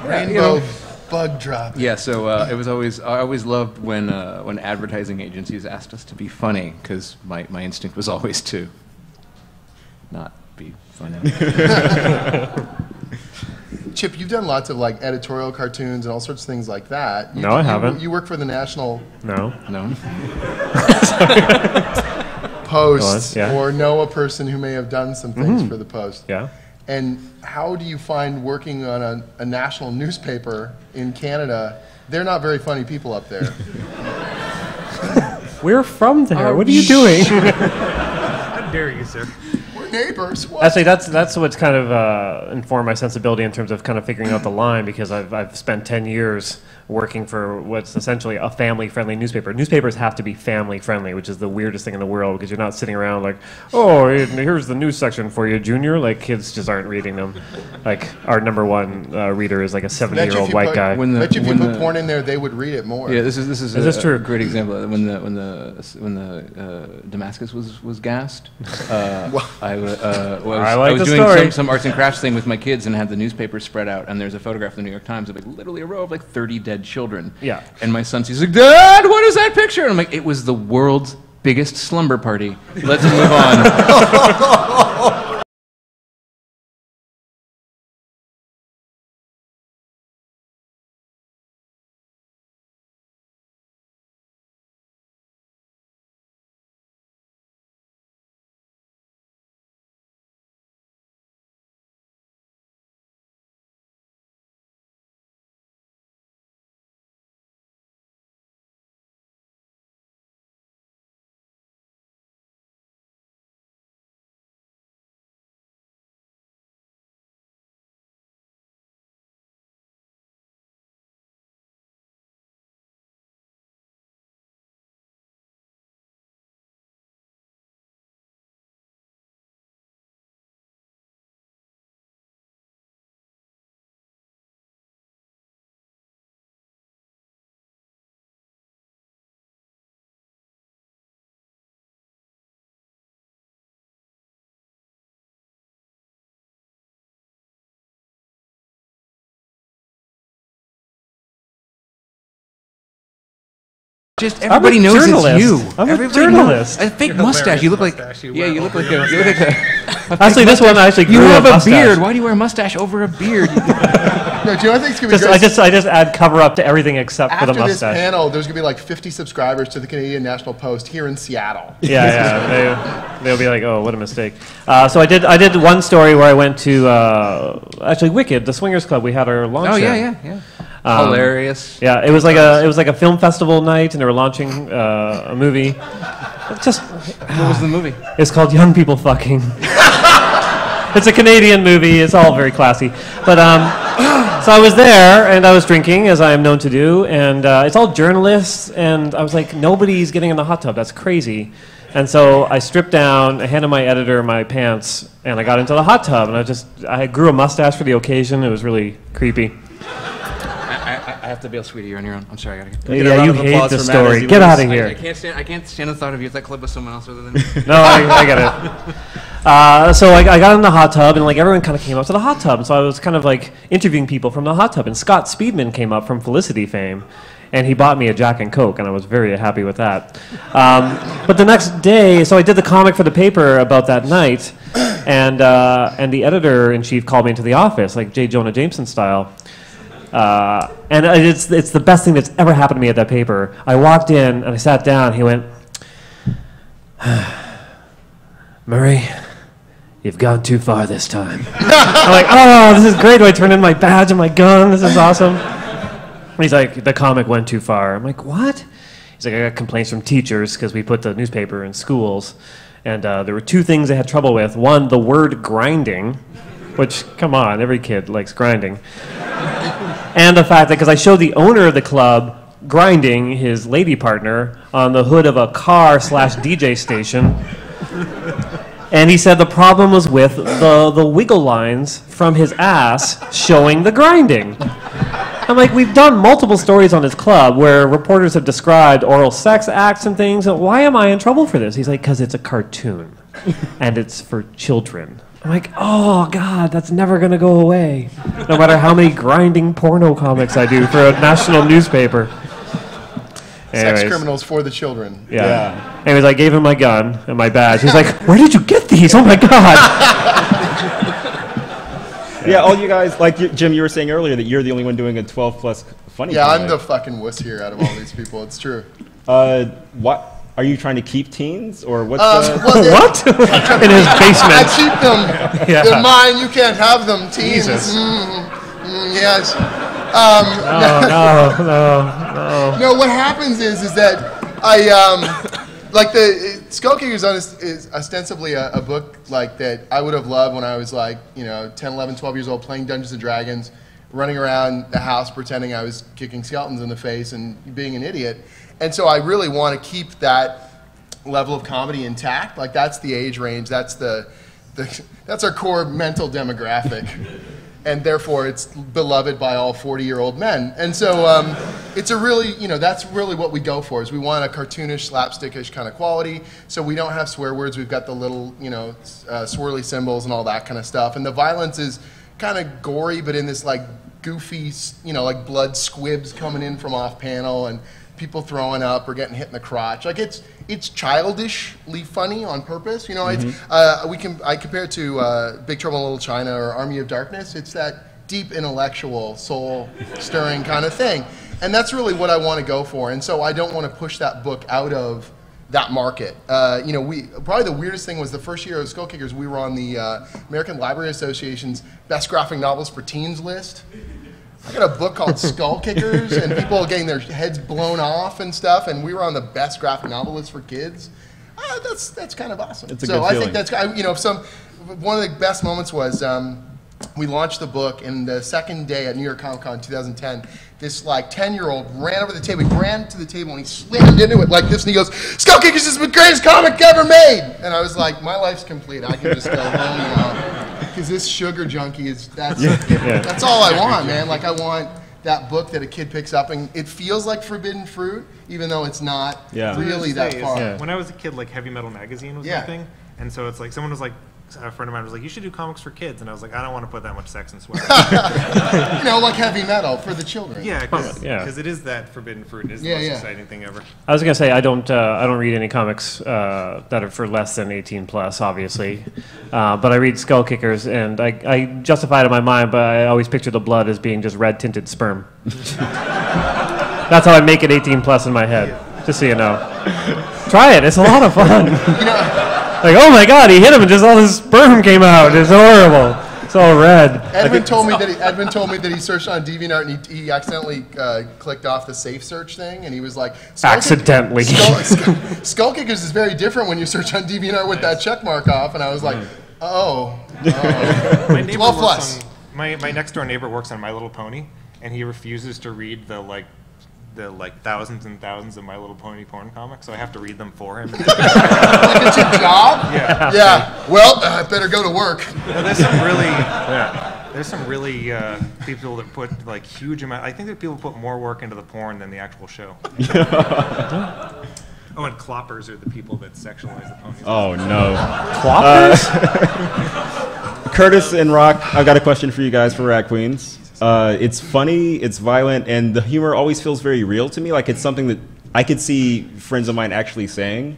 Speaker 3: Rainbow bug drop.
Speaker 8: Yeah, so it was always. I always loved when advertising agencies asked us to be funny, because my instinct was always to not be funny.
Speaker 3: Chip, you've done lots of like editorial cartoons and all sorts of things like that.
Speaker 4: No, I haven't.
Speaker 3: You work for the National
Speaker 4: No.
Speaker 3: Post,
Speaker 4: yeah.
Speaker 3: or know a person who may have done some things for the Post.
Speaker 4: Yeah.
Speaker 3: And how do you find working on a national newspaper in Canada? They're not very funny people up there.
Speaker 4: We're from there. What are you doing?
Speaker 6: How dare you, sir?
Speaker 3: We're neighbors. What?
Speaker 4: Actually, that's what's kind of informed my sensibility in terms of kind of figuring out the line, because I've spent 10 years working for what's essentially a family-friendly newspaper. Newspapers have to be family-friendly, which is the weirdest thing in the world, because you're not sitting around like, oh, here's the news section for you, Junior. Like, kids just aren't reading them. Like, our number one reader is like a 70-year-old white guy.
Speaker 3: Bet you if you put porn in there, they would read it more.
Speaker 8: Yeah, this is
Speaker 4: this true?
Speaker 8: a great example. When the Damascus was gassed, I
Speaker 4: like
Speaker 8: was
Speaker 4: the
Speaker 8: doing
Speaker 4: story.
Speaker 8: some arts and crafts thing with my kids and had the newspaper spread out, and there's a photograph in the New York Times of like literally a row of like 30 dead children.
Speaker 4: Yeah.
Speaker 8: And my son sees like, Dad, what is that picture? And I'm like, it was the world's biggest slumber party. Let's move on. Just everybody knows
Speaker 4: journalist.
Speaker 8: it's you.
Speaker 4: I'm a
Speaker 8: Everybody
Speaker 4: journalist.
Speaker 8: knows. A fake
Speaker 6: You're
Speaker 8: mustache. You look like.
Speaker 6: hilarious mustache.
Speaker 8: Yeah, you look like a. You look like a
Speaker 4: Actually, this one actually grew
Speaker 8: you have a
Speaker 4: mustache.
Speaker 8: beard. Why do you wear a mustache over a beard?
Speaker 3: No, do you know what I think it's gonna be
Speaker 4: Just,
Speaker 3: great?
Speaker 4: I just add cover up to everything except for the
Speaker 3: After this
Speaker 4: mustache.
Speaker 3: panel, there's gonna be like 50 subscribers to the Canadian National Post here in Seattle.
Speaker 4: Yeah, they'll be like, oh, what a mistake. So I did one story where I went to actually Wicked, the Swingers Club. We had our launch.
Speaker 8: Oh
Speaker 4: there.
Speaker 8: yeah. Hilarious.
Speaker 4: Yeah, it was like a film festival night, and they were launching a movie. Just
Speaker 8: What was the movie?
Speaker 4: it's called Young People Fucking. It's a Canadian movie. It's all very classy. But so I was there, and I was drinking, as I am known to do, and it's all journalists, and I was like, nobody's getting in the hot tub. That's crazy. And so I stripped down, I handed my editor my pants, and I got into the hot tub, and I grew a mustache for the occasion. It was really creepy.
Speaker 8: I have to bail, sweetie. You're on your own. I'm sorry. I gotta go.
Speaker 5: Get a
Speaker 4: Yeah,
Speaker 5: round
Speaker 4: you
Speaker 5: of
Speaker 4: hate
Speaker 5: applause
Speaker 4: the
Speaker 5: for Matt as
Speaker 4: story.
Speaker 5: he
Speaker 4: Get
Speaker 5: leaves.
Speaker 4: out of here.
Speaker 8: I can't stand the thought of you at that club with someone else other than me.
Speaker 4: No, I get it. So I got in the hot tub, and like everyone kind of came up to the hot tub, and so I was kind of like interviewing people from the hot tub, and Scott Speedman came up from Felicity fame, and he bought me a Jack and Coke, and I was very happy with that. But the next day, so I did the comic for the paper about that night, and the editor-in-chief called me into the office, like J. Jonah Jameson style. And it's the best thing that's ever happened to me at that paper. I walked in, and I sat down, he went, Murray, you've gone too far this time. I'm like, oh, this is great. Do I turn in my badge and my gun? This is awesome. And he's like, the comic went too far. I'm like, what? He's like, I got complaints from teachers because we put the newspaper in schools. And there were two things I had trouble with. One, the word grinding, which, come on, every kid likes grinding. And the fact that, because I showed the owner of the club grinding his lady partner on the hood of a car/DJ station. And he said the problem was with the wiggle lines from his ass showing the grinding. I'm like, we've done multiple stories on his club where reporters have described oral sex acts and things. Why am I in trouble for this? He's like, because it's a cartoon and it's for children. I'm like, oh, God, that's never going to go away, no matter how many grinding porno comics I do for a national newspaper.
Speaker 3: Sex
Speaker 4: Anyways.
Speaker 3: criminals for the children.
Speaker 4: Yeah. Anyways, I gave him my gun and my badge. He's like, where did you get these? Oh, my God.
Speaker 5: Yeah, all you guys, like Jim, you were saying earlier that you're the only one doing a 12+ funny.
Speaker 3: Yeah, I'm
Speaker 5: comic.
Speaker 3: the fucking wuss here out of all these people. It's true.
Speaker 5: What? Are you trying to keep teens, or what's
Speaker 4: What? In his basement.
Speaker 3: I keep them.
Speaker 4: Yeah.
Speaker 3: They're mine. You can't have them. Teens.
Speaker 4: Jesus.
Speaker 3: Yes. No, what happens is that I like the Skull Kickers is ostensibly a book like that I would have loved when I was like 10, 11, 12 years old playing Dungeons and Dragons, running around the house pretending I was kicking skeletons in the face and being an idiot. And so I really want to keep that level of comedy intact. Like that's the age range. That's that's our core mental demographic. And therefore, it's beloved by all 40-year-old men. And so it's a really, that's really what we go for, is we want a cartoonish, slapstickish kind of quality. So we don't have swear words. We've got the little, swirly symbols and all that kind of stuff. And the violence is kind of gory, but in this like goofy, like blood squibs coming in from off panel and people throwing up or getting hit in the crotch. Like it's childishly funny on purpose. I compare it to Big Trouble in Little China or Army of Darkness. It's that deep intellectual, soul-stirring kind of thing. And that's really what I want to go for. And so I don't want to push that book out of that market. Probably the weirdest thing was the first year of Skull Kickers, we were on the American Library Association's Best Graphic Novels for Teens list. I got a book called Skull Kickers, and people getting their heads blown off and stuff, and we were on the best graphic novel list for kids. That's kind of awesome.
Speaker 5: It's a
Speaker 3: so
Speaker 5: good
Speaker 3: I
Speaker 5: feeling.
Speaker 3: think that's one of the best moments was we launched the book, and the second day at New York Comic Con 2010, this like 10-year-old ran over the table. He ran to the table and he slammed into it like this, and he goes, "Skull Kickers is the greatest comic ever made!" And I was like, my life's complete. I can just go home now. Because this sugar junkie that's all I want, man. Like I want that book that a kid picks up and it feels like forbidden fruit, even though it's not really that far.
Speaker 6: When I was a kid, like Heavy Metal Magazine was my thing, and so it's like someone was like, a friend of mine was like, "You should do comics for kids," and I was like, "I don't want to put that much sex and swearing."
Speaker 3: Like heavy metal for the children.
Speaker 6: Yeah,
Speaker 4: Yeah.
Speaker 6: because it is that forbidden fruit. It is the
Speaker 3: Yeah,
Speaker 6: most
Speaker 3: yeah.
Speaker 6: exciting thing ever.
Speaker 4: I was gonna say I don't read any comics that are for less than 18 plus, obviously, but I read Skull Kickers, and I justify it in my mind, but I always picture the blood as being just red tinted sperm. That's how I make it 18 plus in my head, just so you know. Try it; it's a lot of fun. Like, oh my God, he hit him, and just all this sperm came out. It's horrible. It's all red.
Speaker 3: Edmund told me that he searched on DeviantArt and he accidentally clicked off the safe search thing, and he was like,
Speaker 4: Accidentally.
Speaker 3: Skull Kickers is very different when you search on DeviantArt with that check mark off, and I was like,
Speaker 6: My neighbor
Speaker 3: 12
Speaker 6: works
Speaker 3: plus.
Speaker 6: on, my next door neighbor works on My Little Pony, and he refuses to read the thousands and thousands of My Little Pony porn comics, so I have to read them for him.
Speaker 3: Like it's your job?
Speaker 6: Yeah.
Speaker 3: Yeah. Well, I better go to work.
Speaker 6: No, there's some really people that put like huge amount. I think that people put more work into the porn than the actual show. Oh, and cloppers are the people that sexualize the ponies.
Speaker 5: Oh no.
Speaker 4: Cloppers?
Speaker 5: Kurtis and Roc, I've got a question for you guys for Rat Queens. It's funny, it's violent, and the humor always feels very real to me. Like it's something that I could see friends of mine actually saying.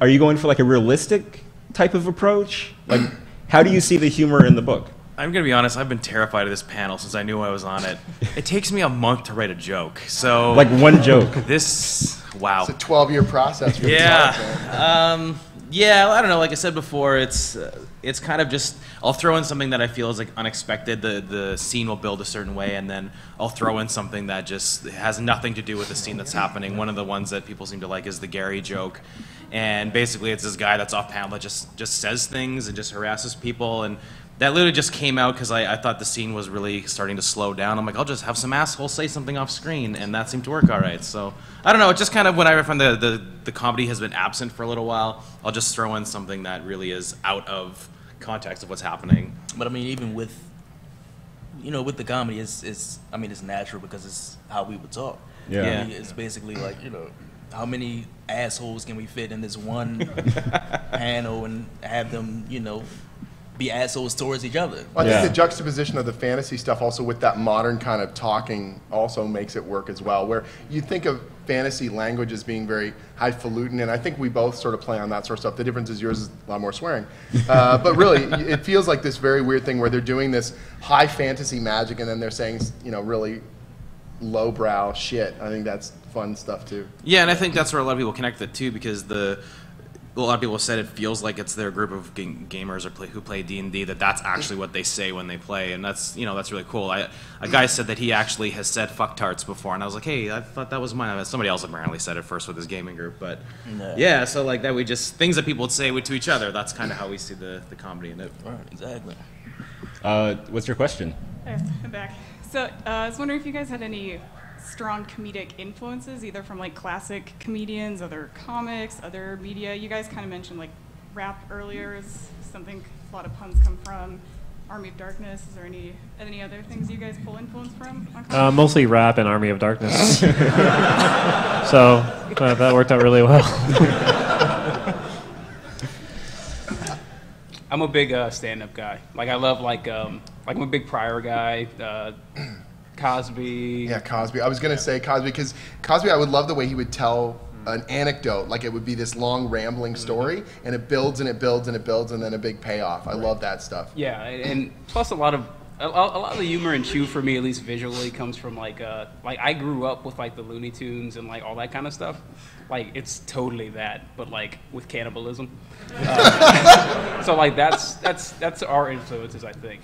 Speaker 5: Are you going for like a realistic type of approach? Like, how do you see the humor in the book?
Speaker 12: I'm going to be honest, I've been terrified of this panel since I knew I was on it. It takes me a month to write a joke, so...
Speaker 5: Like one joke.
Speaker 12: Wow.
Speaker 3: It's a 12-year process for
Speaker 12: Yeah. Yeah, I don't know, like I said before, it's kind of just, I'll throw in something that I feel is like unexpected, the scene will build a certain way, and then I'll throw in something that just has nothing to do with the scene that's happening. One of the ones that people seem to like is the Gary joke, and basically it's this guy that's off panel that just says things and just harasses people, and that literally just came out because I thought the scene was really starting to slow down. I'm like, I'll just have some asshole say something off screen, and that seemed to work all right. So, I don't know, it just kind of, when I find the comedy has been absent for a little while, I'll just throw in something that really is out of context of what's happening.
Speaker 7: But I mean, even with the comedy, it's natural because it's how we would talk.
Speaker 5: Yeah.
Speaker 7: I mean, it's basically like, how many assholes can we fit in this one panel and have them, be assholes towards each other?
Speaker 3: I think the juxtaposition of the fantasy stuff also with that modern kind of talking also makes it work as well, where you think of fantasy language as being very highfalutin, and I think we both sort of play on that sort of stuff. The difference is yours is a lot more swearing. But really, it feels like this very weird thing where they're doing this high fantasy magic and then they're saying, really lowbrow shit. I think that's fun stuff too.
Speaker 12: Yeah, and I think that's where a lot of people connect it too, because a lot of people have said it feels like it's their group of gamers who play D&D, that's actually what they say when they play, and that's really cool. A guy said that he actually has said fucktarts before, and I was like, hey, I thought that was mine. Somebody else apparently said it first with his gaming group, but yeah, so like that, things that people would say to each other, that's kind of how we see the comedy in it.
Speaker 7: Right, exactly.
Speaker 5: What's your question?
Speaker 9: I'm back. So I was wondering if you guys had any strong comedic influences, either from like classic comedians, other comics, other media. You guys kind of mentioned like rap earlier is something a lot of puns come from. Army of Darkness. Is there any other things you guys pull influence from?
Speaker 4: Mostly rap and Army of Darkness. So that worked out really well.
Speaker 1: I'm a big stand-up guy. Like I love I'm a big Pryor guy. Cosby.
Speaker 3: Yeah, Cosby. I was going to say Cosby because Cosby, I would love the way he would tell an anecdote. Like it would be this long rambling story, and it builds and it builds and it builds, and then a big payoff. I love that stuff.
Speaker 1: Yeah, and plus a lot of the humor in Chew for me, at least visually, comes from like I grew up with like the Looney Tunes and like all that kind of stuff. Like it's totally that, but like with cannibalism. So like that's our influences, I think.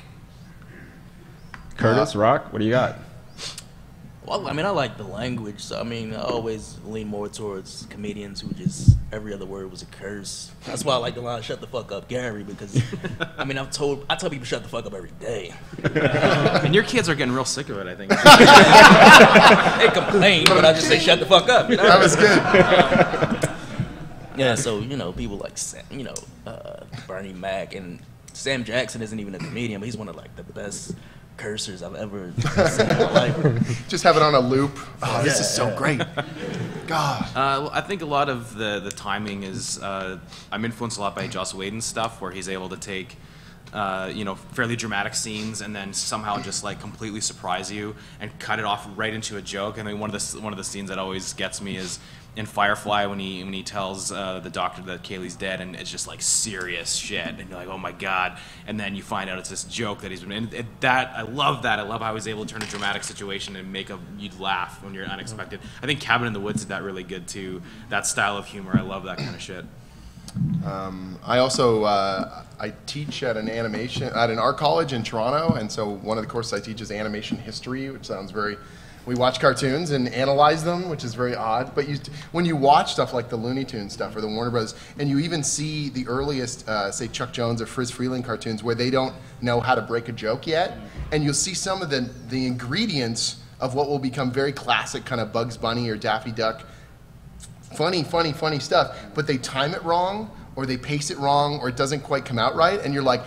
Speaker 5: Kurtis, Roc, what do you got?
Speaker 7: Well, I mean, I like the language, so I mean, I always lean more towards comedians who just every other word was a curse. That's why I like the line "Shut the fuck up, Gary," because I mean, I tell people shut the fuck up every day.
Speaker 12: And your kids are getting real sick of it, I think.
Speaker 7: They complain, but I just say shut the fuck up.
Speaker 3: That was good.
Speaker 7: Yeah, so people like Bernie Mac, and Sam Jackson isn't even a comedian, but he's one of like the best cursors I've ever seen in my life.
Speaker 3: Just have it on a loop. Oh, this is so great. God.
Speaker 12: I think a lot of the timing is I'm influenced a lot by Joss Whedon's stuff, where he's able to take fairly dramatic scenes and then somehow just like completely surprise you and cut it off right into a joke. I mean, one of the scenes that always gets me is in Firefly when he tells the doctor that Kaylee's dead, and it's just like serious shit, and you're like, oh my god, and then you find out it's this joke that he's been. And that I love that. I love how he's able to turn a dramatic situation and make you laugh when you're unexpected. I think Cabin in the Woods did that really good too. That style of humor, I love that kind of shit.
Speaker 3: I also I teach at an art college in Toronto, and so one of the courses I teach is animation history, which sounds very. We watch cartoons and analyze them, which is very odd. But when you watch stuff like the Looney Tunes stuff or the Warner Bros., and you even see the earliest, say Chuck Jones or Friz Freleng cartoons, where they don't know how to break a joke yet, and you'll see some of the ingredients of what will become very classic kind of Bugs Bunny or Daffy Duck, funny stuff, but they time it wrong, or they pace it wrong, or it doesn't quite come out right, and you're like,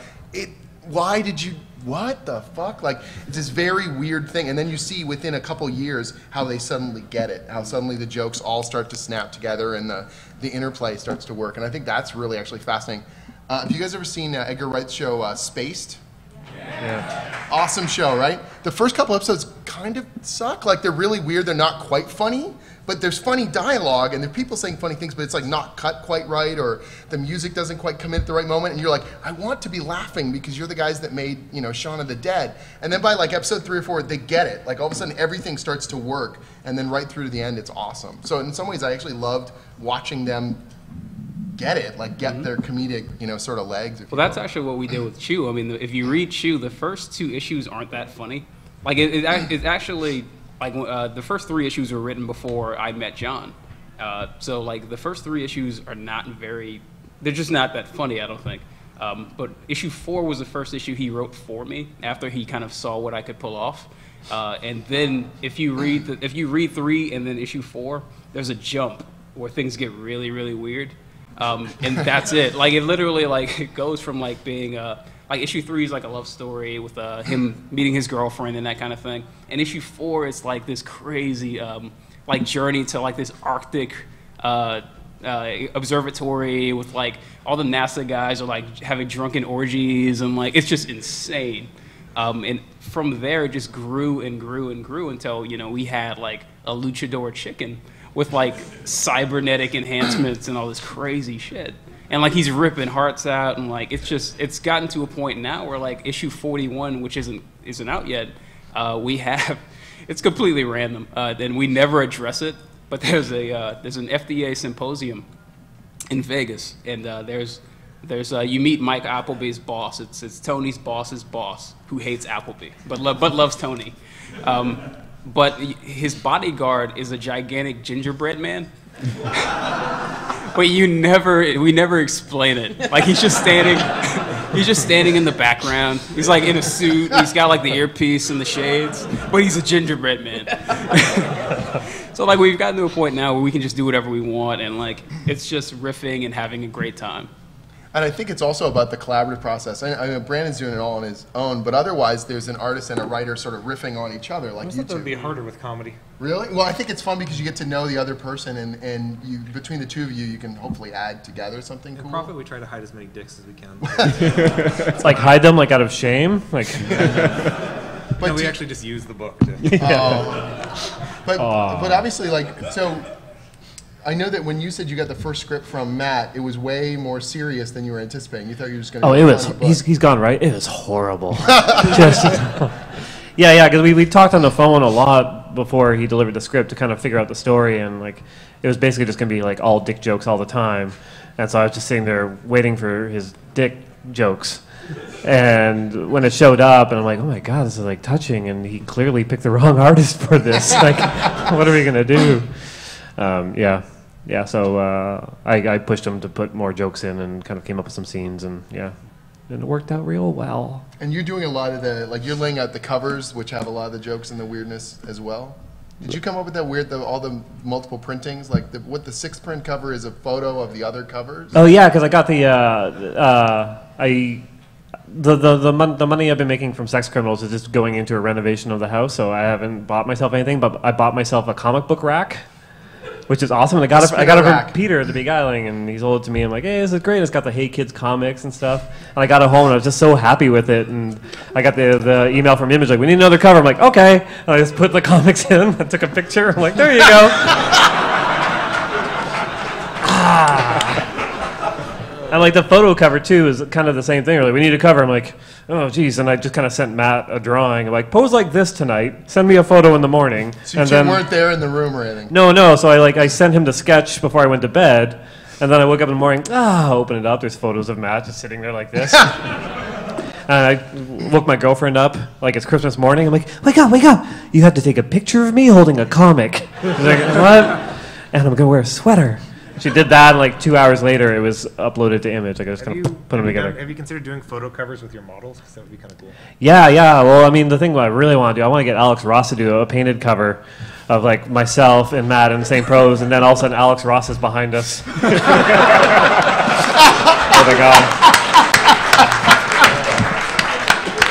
Speaker 3: why did you? What the fuck? Like, it's this very weird thing. And then you see within a couple years how they suddenly get it, how suddenly the jokes all start to snap together and the interplay starts to work. And I think that's really actually fascinating. Have you guys ever seen Edgar Wright's show Spaced? Yeah. Awesome show, right? The first couple episodes kind of suck. Like, they're really weird. They're not quite funny, but there's funny dialogue and there are people saying funny things, but it's like not cut quite right, or the music doesn't quite come in at the right moment, and you're like, I want to be laughing because you're the guys that made, Shaun of the Dead. And then by like episode 3 or 4, they get it. Like all of a sudden everything starts to work, and then right through to the end, it's awesome. So in some ways, I actually loved watching them get it, like get their comedic, sort of legs.
Speaker 1: Well, that's actually what we did with Chew. I mean, if you read Chew, the first 2 issues aren't that funny. Like it's actually like the first 3 issues were written before I met John. So like the first 3 issues are they're just not that funny, I don't think. But issue 4 was the first issue he wrote for me after he kind of saw what I could pull off. And then if you read 3 and then issue 4, there's a jump where things get really, really weird. And that's it. Like it literally it goes from like being like issue 3 is like a love story with him meeting his girlfriend and that kind of thing. And issue 4 is like this crazy like journey to like this Arctic observatory with like all the NASA guys are like having drunken orgies, and like it's just insane. And from there it just grew and grew and grew until we had like a luchador chicken with like cybernetic enhancements and all this crazy shit. And like he's ripping hearts out, and like it's gotten to a point now where like issue 41, which isn't out yet, it's completely random. And we never address it, but there's an FDA symposium in Vegas, and there's you meet Mike Appleby's boss. It's Tony's boss's boss who hates Appleby but loves Tony. But his bodyguard is a gigantic gingerbread man. But we never explain it. Like he's just standing in the background. He's like in a suit. He's got like the earpiece and the shades, but he's a gingerbread man. So like we've gotten to a point now where we can just do whatever we want, and like it's just riffing and having a great time.
Speaker 3: And I think it's also about the collaborative process. I mean, Brandon's doing it all on his own, but otherwise there's an artist and a writer sort of riffing on each other, like you two.
Speaker 6: That would be harder with comedy.
Speaker 3: Really? Well, I think it's fun because you get to know the other person, and you, between the two of you, you can hopefully add together something cool.
Speaker 6: In Profit, we try to hide as many dicks as we can.
Speaker 4: It's like hide them like out of shame, like.
Speaker 6: But no, we actually just use the book.
Speaker 3: But obviously, like, so I know that when you said you got the first script from Matt, it was way more serious than you were anticipating. You thought you were just going to.
Speaker 4: Oh, it was. He's gone right. It was horrible. Yeah, because we talked on the phone a lot before he delivered the script to kind of figure out the story, and like it was basically just going to be like all dick jokes all the time, and so I was just sitting there waiting for his dick jokes. And when it showed up, and I'm like, oh my god, this is like touching, and he clearly picked the wrong artist for this. Like, what are we gonna do? So I pushed him to put more jokes in, and kind of came up with some scenes, and it worked out real well.
Speaker 3: And you're doing a lot of you're laying out the covers, which have a lot of the jokes and the weirdness as well. Did you come up with that all the multiple printings? Like the 6th print cover is a photo of the other covers?
Speaker 4: Oh yeah, because I got the money I've been making from Sex Criminals is just going into a renovation of the house, so I haven't bought myself anything, but I bought myself a comic book rack. which is awesome. And I got it
Speaker 3: rack.
Speaker 4: from Peter at the Big Island, and he sold it to me. I'm like, hey, this is great. It's got the Hey Kids comics and stuff. And I got it home, and I was just so happy with it. And I got the email from Image, like, we need another cover. I'm like, okay. And I just put the comics in. I took a picture. I'm like, there you go. And like the photo cover too is kind of the same thing. They're like, we need a cover. I'm like, oh geez, and I just kind of sent Matt a drawing. I'm like, pose like this tonight. Send me a photo in the morning.
Speaker 3: So you weren't there in the room or anything?
Speaker 4: No. So I sent him the sketch before I went to bed, and then I woke up in the morning. Open it up. There's photos of Matt just sitting there like this. And I woke my girlfriend up like it's Christmas morning. I'm like, wake up! You have to take a picture of me holding a comic. She's like, what? And I'm gonna wear a sweater. She did that, and like 2 hours later, it was uploaded to Image. Like I was gonna put them together.
Speaker 6: Have you considered doing photo covers with your models? Because that would be kind of cool.
Speaker 4: Yeah. Well, I mean, the thing what I really want to do, I want to get Alex Ross to do a painted cover of like myself and Matt in the same pose, and then all of a sudden Alex Ross is behind us. Oh my God.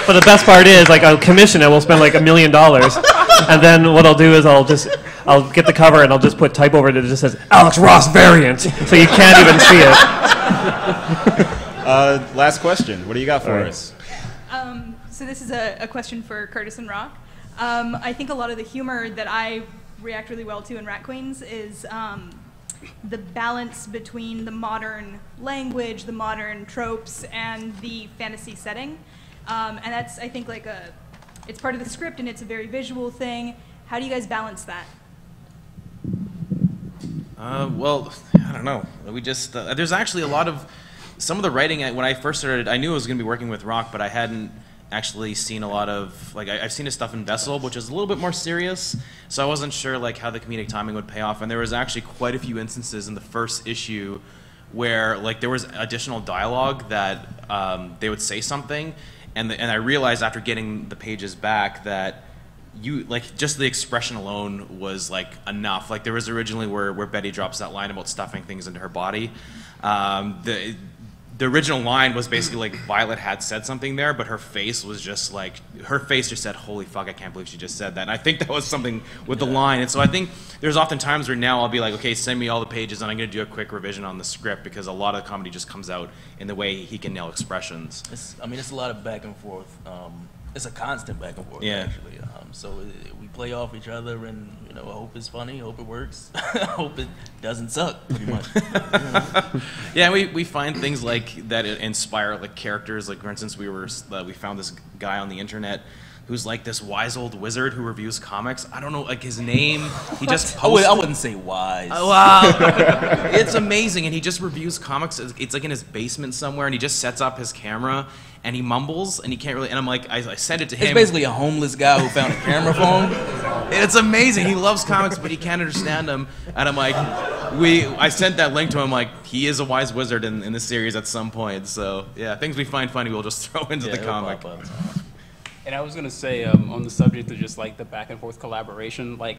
Speaker 4: But the best part is, like, I'll commission it. We'll spend like $1 million, and then what I'll do is I'll get the cover and I'll just put type over it that just says Alex Ross variant, so you can't even see it.
Speaker 5: Last question. What do you got for us?
Speaker 13: So this is a question for Kurtis and Roc. I think a lot of the humor that I react really well to in Rat Queens is the balance between the modern language, the modern tropes, and the fantasy setting. And that's, I think, like it's part of the script, and it's a very visual thing. How do you guys balance that?
Speaker 12: Well, I don't know. We just there's actually a lot of some of the writing. When I first started, I knew I was going to be working with Roc, but I hadn't actually seen a lot of I've seen his stuff in Vessel, which is a little bit more serious. So I wasn't sure like how the comedic timing would pay off. And there was actually quite a few instances in the first issue where like there was additional dialogue that they would say something, and I realized after getting the pages back that just the expression alone was like enough. Like there was originally where Betty drops that line about stuffing things into her body. The original line was basically like Violet had said something there, but her face was just like, her face just said, holy fuck, I can't believe she just said that. And I think that was something with the line. And so I think there's often times where now I'll be like, okay, send me all the pages and I'm going to do a quick revision on the script, because a lot of comedy just comes out in the way he can nail expressions.
Speaker 7: It's a lot of back and forth. It's a constant back and forth, actually. So we play off each other, and I hope it's funny, hope it works, I hope it doesn't suck, pretty much.
Speaker 12: Yeah, we find things like that inspire like characters. Like for instance, we found this guy on the internet who's like this wise old wizard who reviews comics. I don't know like his name. He just posts.
Speaker 7: I wouldn't say wise.
Speaker 12: Oh, wow, it's amazing, and he just reviews comics. It's like in his basement somewhere, and he just sets up his camera. And he mumbles, and he can't really. And I'm like, I sent it to him.
Speaker 7: It's basically a homeless guy who found a camera phone.
Speaker 12: It's amazing. He loves comics, but he can't understand them. And I'm like, I sent that link to him. Like, he is a wise wizard in the series at some point. So yeah, things we find funny, we'll just throw into the comic.
Speaker 1: And I was gonna say on the subject of just like the back and forth collaboration, like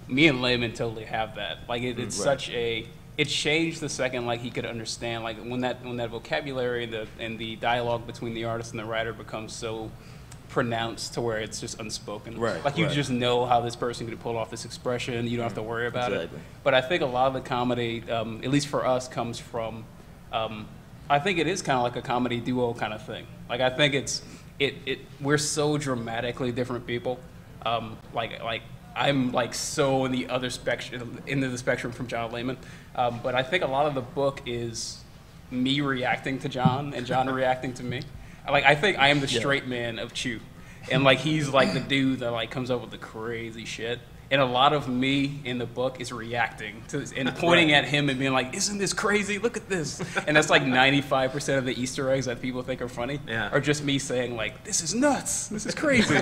Speaker 1: me and Layman totally have that. Like it's such a. It changed the second like he could understand, like when that vocabulary and the dialogue between the artist and the writer becomes so pronounced to where it's just unspoken.
Speaker 7: Right.
Speaker 1: Like you just know how this person could pull off this expression. You don't have to worry about it. But I think a lot of the comedy, at least for us, comes from. I think it is kind of like a comedy duo kind of thing. Like I think we're so dramatically different people. Like I'm like so in the other spectrum, into the spectrum from John Layman. But I think a lot of the book is me reacting to John and John reacting to me. Like I think I am the straight man of Chew, and like he's like the dude that like comes up with the crazy shit. And a lot of me in the book is reacting to this and pointing at him and being like, "Isn't this crazy? Look at this!" And that's like 95% of the Easter eggs that people think are funny are just me saying like, "This is nuts. This is crazy."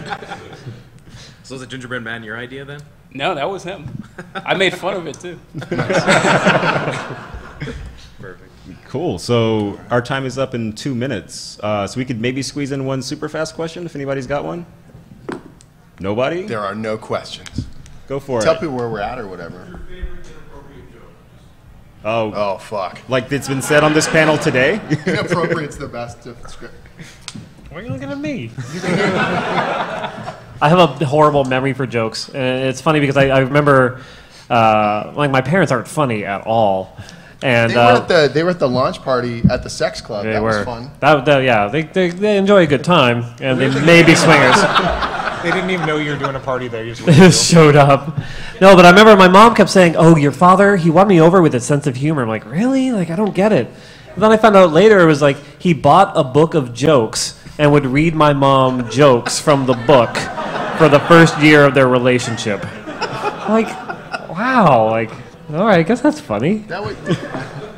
Speaker 12: So is the Gingerbread Man your idea then?
Speaker 1: No, that was him. I made fun of it too.
Speaker 5: Perfect. Cool. So our time is up in 2 minutes. So we could maybe squeeze in one super fast question if anybody's got one. Nobody?
Speaker 3: There are no questions.
Speaker 5: Go for it.
Speaker 3: Tell people where we're at or whatever. Oh, fuck.
Speaker 5: Like it's been said on this panel today?
Speaker 3: Inappropriate's the best script.
Speaker 4: Why are you looking at me? I have a horrible memory for jokes. And it's funny because I remember like my parents aren't funny at all. And
Speaker 3: they were at the launch party at the sex club. That was fun.
Speaker 4: Yeah, they enjoy a good time, and they may be swingers.
Speaker 6: They didn't even know you were doing a party there. You just
Speaker 4: showed up. No, but I remember my mom kept saying, "Oh, your father, he won me over with his sense of humor." I'm like, really? Like, I don't get it. And then I found out later it was like he bought a book of jokes and would read my mom jokes from the book for the first year of their relationship. Like, wow. Like, all right, I guess that's funny.
Speaker 3: That was,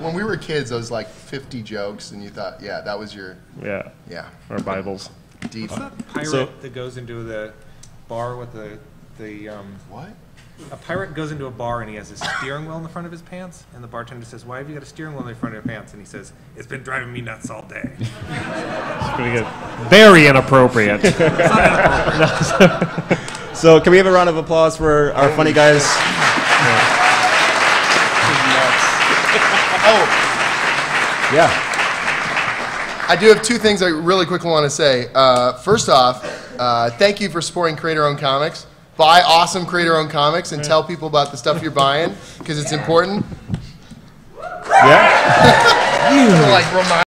Speaker 3: when we were kids, those like 50 jokes, and you thought, yeah, that was your...
Speaker 4: Yeah. Our Bibles.
Speaker 3: Deep.
Speaker 6: What's that pirate that goes into the bar with the
Speaker 3: what?
Speaker 6: A pirate goes into a bar and he has a steering wheel in the front of his pants, and the bartender says, "Why have you got a steering wheel in the front of your pants?" And he says, "It's been driving me nuts all day."
Speaker 4: It's pretty good. Very inappropriate.
Speaker 5: So can we have a round of applause for our funny guys?
Speaker 3: Oh. Yeah. I do have two things I really quickly want to say. First off, thank you for supporting Creator-Owned Comics. Buy awesome Creator-Owned Comics and tell people about the stuff you're buying, because it's important.
Speaker 5: Yeah.
Speaker 3: Like, remind